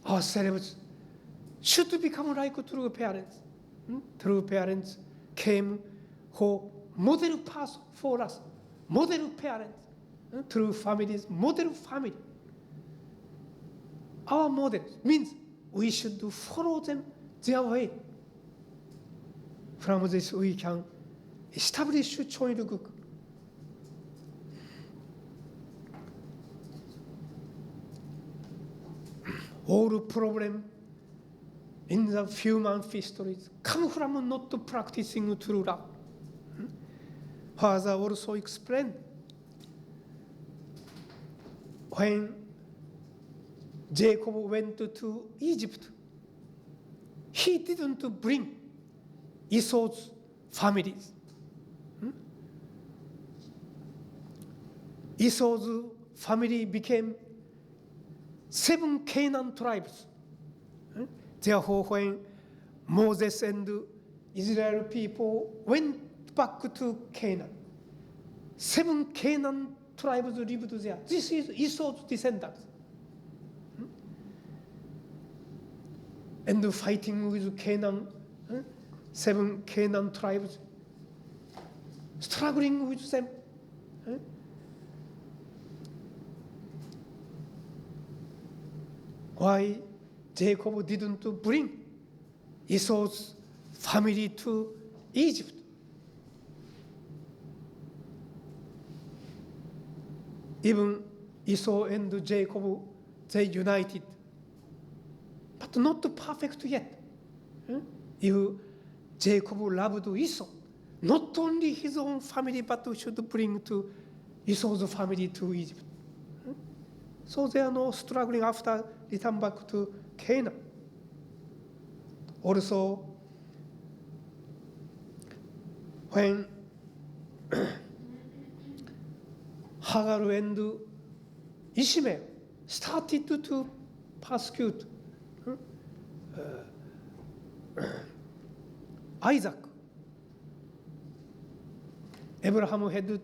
Ourselves should become like true parents. True parents came for model person for us, model parents. True families, model family. Our model means we should follow them their way. From this we can establish Choilguk. All problem in the human histories come from not practicing true love. Father also explained when Jacob went to Egypt, he didn't bring Esau's families. Esau's family became 7 Canaan tribes. Therefore, when Moses and Israel people went back to Canaan, 7 Canaan tribes lived there. This is Esau's descendants. And fighting with Canaan, 7 Canaan tribes, struggling with them. Why Jacob didn't bring Esau's family to Egypt? Even Esau and Jacob, they united, but not perfect yet. If Jacob loved Esau, not only his own family, but should bring to Esau's family to Egypt. So they are not struggling after return back to Canaan. Also, when Hagar and Ishmael started to persecute Isaac, Abraham had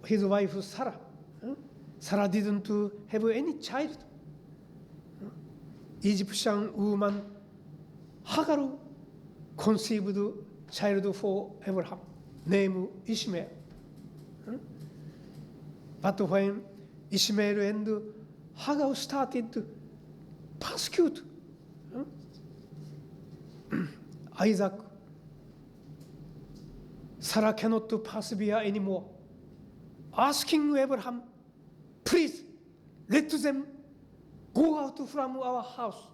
his wife Sarah. Sarah didn't have any child. Egyptian woman Hagar conceived child for Abraham, named Ishmael. But when Ishmael and Hagar started to persecute Isaac, Sarah cannot persevere anymore, asking Abraham, please let them go out from our house.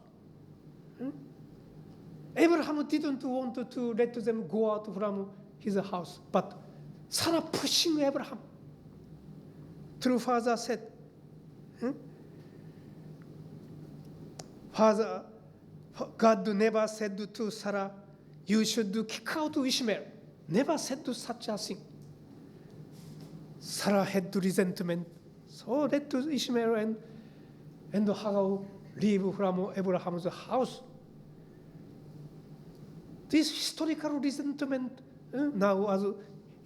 Abraham didn't want to let them go out from his house, but Sarah pushing Abraham. True father said, Father, God never said to Sarah, you should kick out Ishmael. Never said such a thing. Sarah had resentment, so let Ishmael and Hagar leave from Abraham's house. This historical resentment now as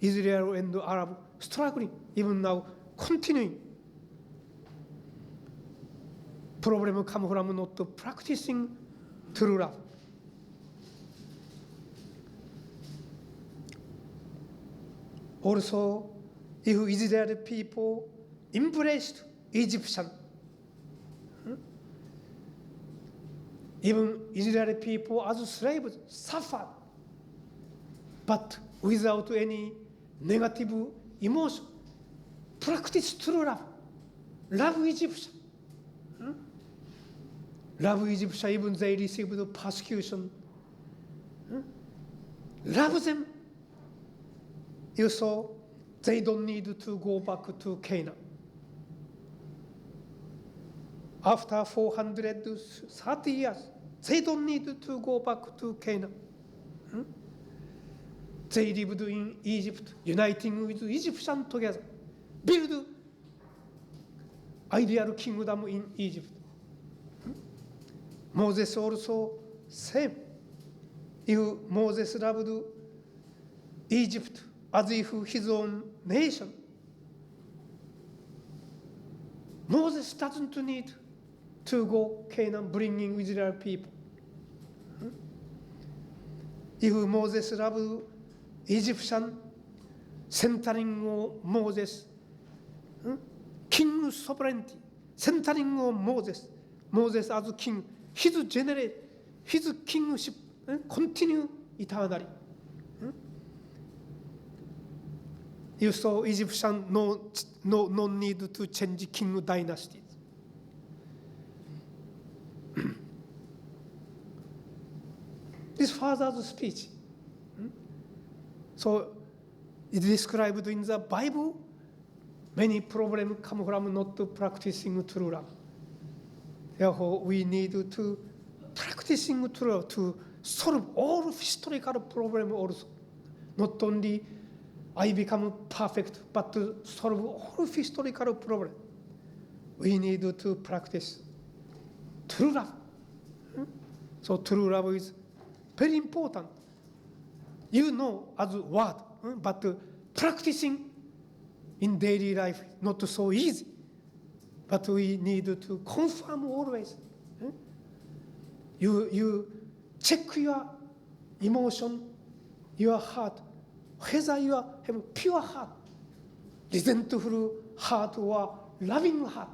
Israel and Arab struggling, even now continuing. Problem come from not practicing true love. Also, if Israeli people embraced Egyptian, even Israeli people as slaves suffered, but without any negative emotion. Practice true love. Love Egyptian. Love Egyptian, even they received persecution. Love them. You saw, they don't need to go back to Canaan. After 430 years, they don't need to go back to Canaan. They lived in Egypt, uniting with Egyptians together, build ideal kingdom in Egypt. Moses also same. If Moses loved Egypt as if his own nation, Moses doesn't need to go Canaan, bringing Israel people. If Moses loved Egyptian, centering on Moses, king sovereignty, centering on Moses, Moses as king, his generation, his kingship continue eternally. You saw Egyptian no need to change king dynasties. This father's speech. So it is described in the Bible. Many problems come from not practicing true love. Therefore, we need to practicing true love to solve all historical problems also. Not only I become perfect, but to solve all historical problems. We need to practice true love. So true love is very important. You know as a word, but practicing in daily life not so easy. But we need to confirm always. You check your emotion, your heart, whether you have a pure heart, resentful heart or loving heart.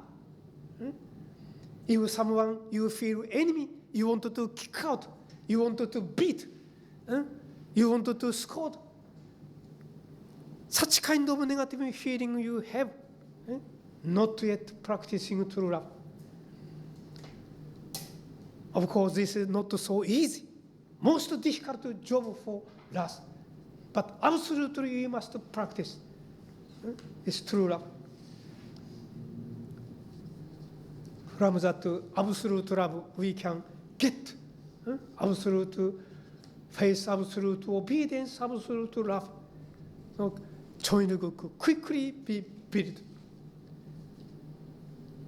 If someone you feel enemy, you want to kick out, you want to beat, you want to scold. Such kind of negative feeling you have. not yet practicing true love. Of course, this is not so easy. Most difficult job for us. But absolutely you must practice. It's true love. From that absolute love, we can get absolute faith, absolute obedience, absolute love. So, join could quickly be built.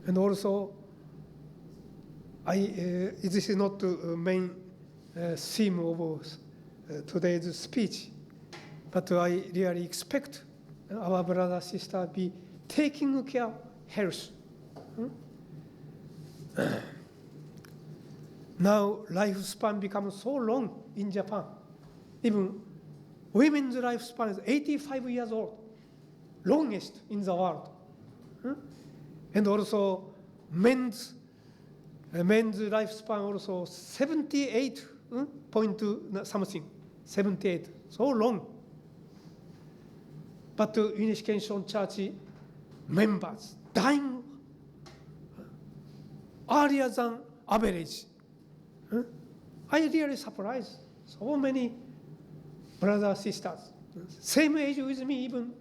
And also, this is not the main theme of today's speech, but I really expect our brother and sister be taking care of health. Now, lifespan becomes so long in Japan. Even women's lifespan is 85 years old, longest in the world. And also, men's lifespan also 78 point something, 78, so long. But Unification Church members dying earlier than average. I really surprised. So many brothers, sisters, same age with me, even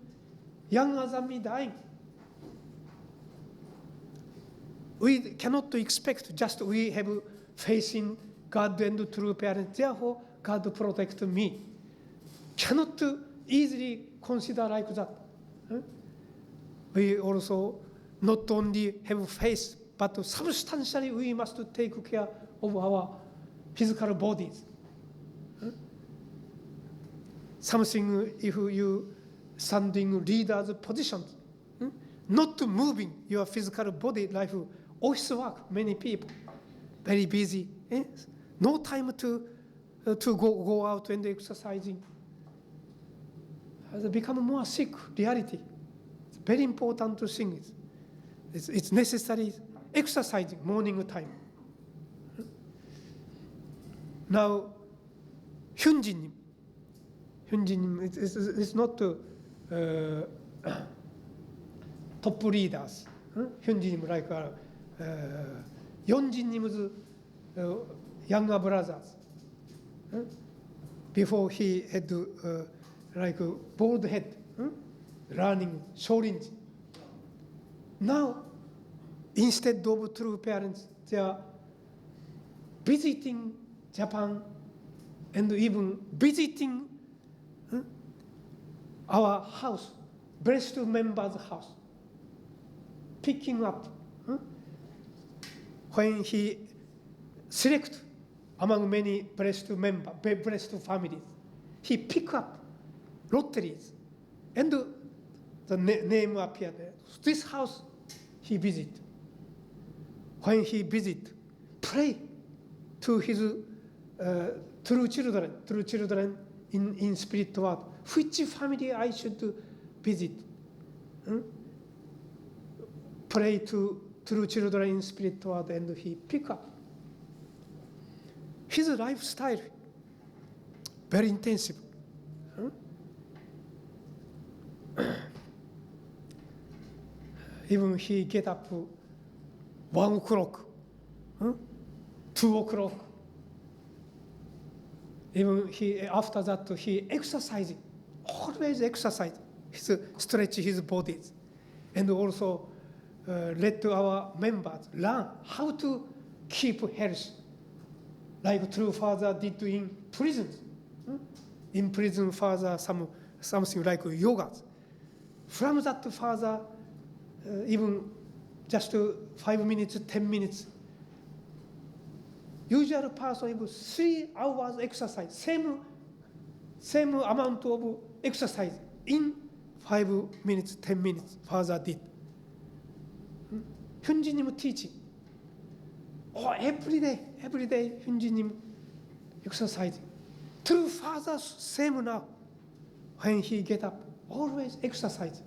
younger than me, dying. We cannot expect just we have faith in God and true parents, therefore God protect me. Cannot easily consider like that. We also not only have faith, but substantially we must take care of our physical bodies. Something if you standing leader's position, not moving your physical body life, office work, many people, very busy, no time to go out and exercising. Has become more sick reality. It's very important thing. It's necessary exercising morning time. Now, Hyunjin, it's not top leaders. Hyunjin like Yeonjin's younger brothers. Before he had like a bald head, learning Shorin. Now, instead of true parents, they are visiting Japan and even visiting our house, blessed member's house, picking up. When he select among many blessed members, blessed families, he pick up lotteries, and the name appeared there. This house he visit. When he visit, pray to his true children in spirit world. Which family I should visit? Pray to true children in spirit world, and he pick up. His lifestyle very intensive. Even he get up 1 o'clock, 2 o'clock. Even he after that he exercising, always exercise, stretch his bodies, and also let our members learn how to keep health, like true father did in prisons. In prison, father something like yoga. From that father, even just 5 minutes, 10 minutes. Usual person even 3 hours exercise, same amount of exercise in 5 minutes, 10 minutes. Father did. Hyunjinim teaching. Oh, every day, Hyunjinim exercising. True father same now. When he get up, always exercise.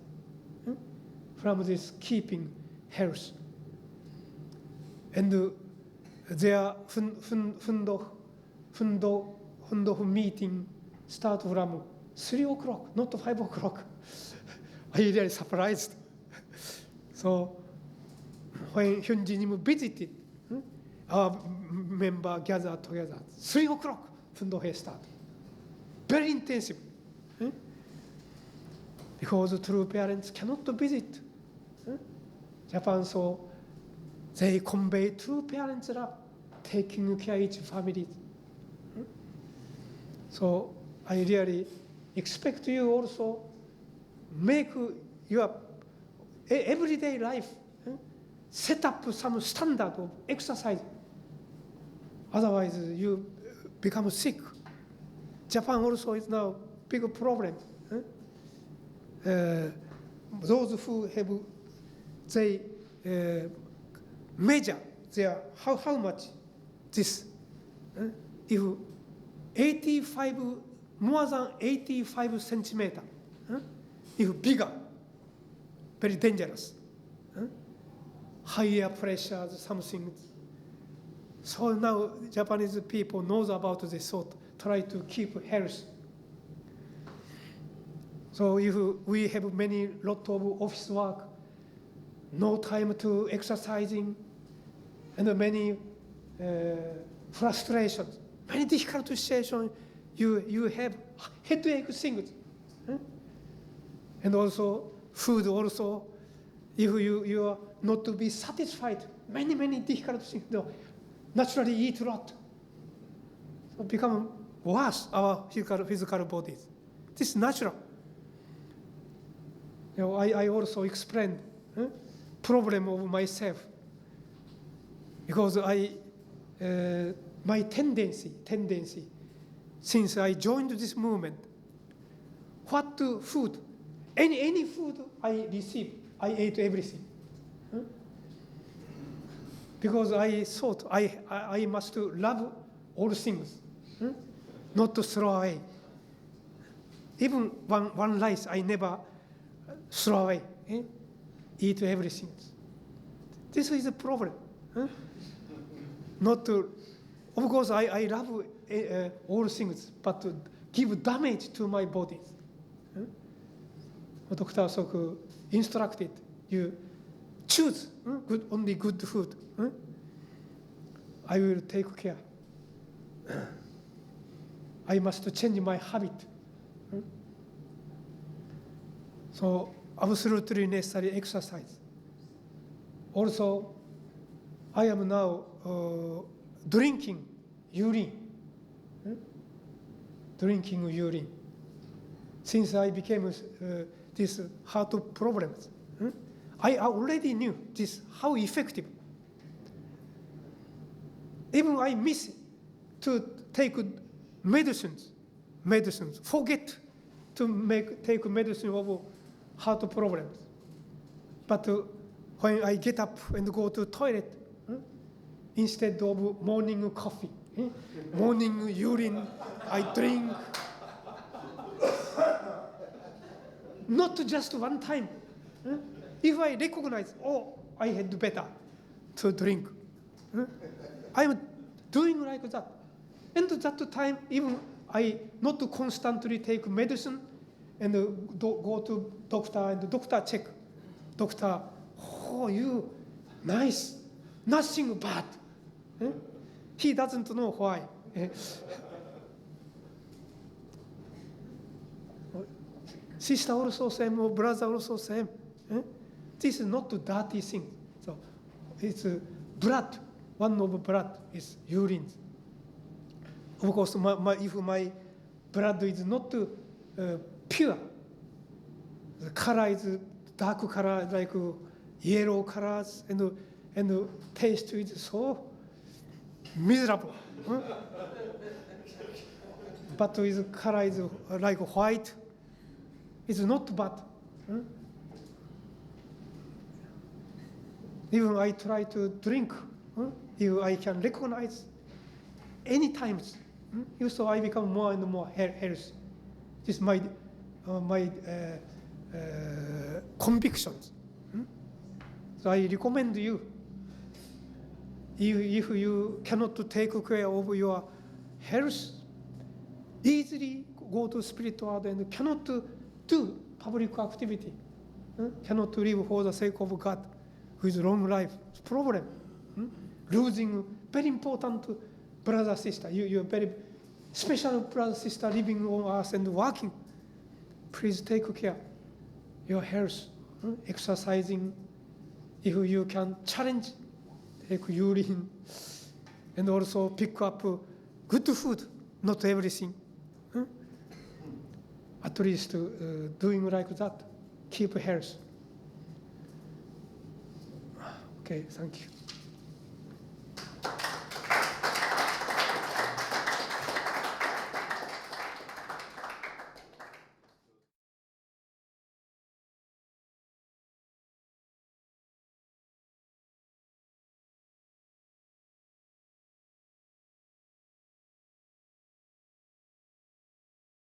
From this keeping health. And their Fundo meeting start from 3 o'clock, not 5 o'clock. I really surprised. So when Hyunjin visited, our member gathered together. 3 o'clock, Fundohe start. Very intensive. Because true parents cannot visit Japan, so they convey true parents' love, taking care of each family. So I really expect you also make your everyday life, set up some standard of exercise. Otherwise, you become sick. Japan also is now big problem. Those who have, they measure their how much this. If 85, more than 85 centimeter, if bigger, very dangerous. Higher pressure, something. So now Japanese people knows about this, so try to keep health. So if we have lot of office work, no time to exercising, and many frustrations, many difficult situations, you have headache things. And also food also, if you are not to be satisfied, many difficult things. No, naturally eat a lot. So become worse, our physical bodies. This is natural. I also explained problem of myself, because my tendency, since I joined this movement, what food, any food I receive, I ate everything. Because I thought I must love all things, not to throw away. Even one rice I never throw away, eat everything. This is a problem. Not to, of course I love all things, but to give damage to my body. Dr. Sok instructed you choose only good food. I will take care. I must change my habit. So absolutely necessary exercise. Also, I am now drinking urine. Drinking urine. Since I became this heart problems, I already knew this how effective. Even I miss to take medicines, forget to take medicine of heart problems. But when I get up and go to toilet, instead of morning coffee, morning urine, I drink. Not just one time. If I recognize, I had better to drink. I'm doing like that. And at that time, even I not to constantly take medicine and go to doctor, and the doctor check. Doctor, you nice, nothing bad. He doesn't know why. Sister also same, or brother also same. This is not a dirty thing. So it's blood. One of blood is urine. Of course, if my blood is not pure, the color is dark color, like yellow colors, and the taste is so miserable. But its color is like white. It's not bad. Even I try to drink, if I can recognize any times, so I become more and more healthy. This is my convictions. So I recommend you, if you cannot take care of your health, easily go to spirit world and cannot do public activity. cannot live for the sake of God with long life. It's problem. Losing very important brother, sister. You're very special brother, sister living on earth and working. Please take care your health, exercising. If you can challenge, take urine, and also pick up good food, not everything. At least doing like that, keep health. Okay, thank you.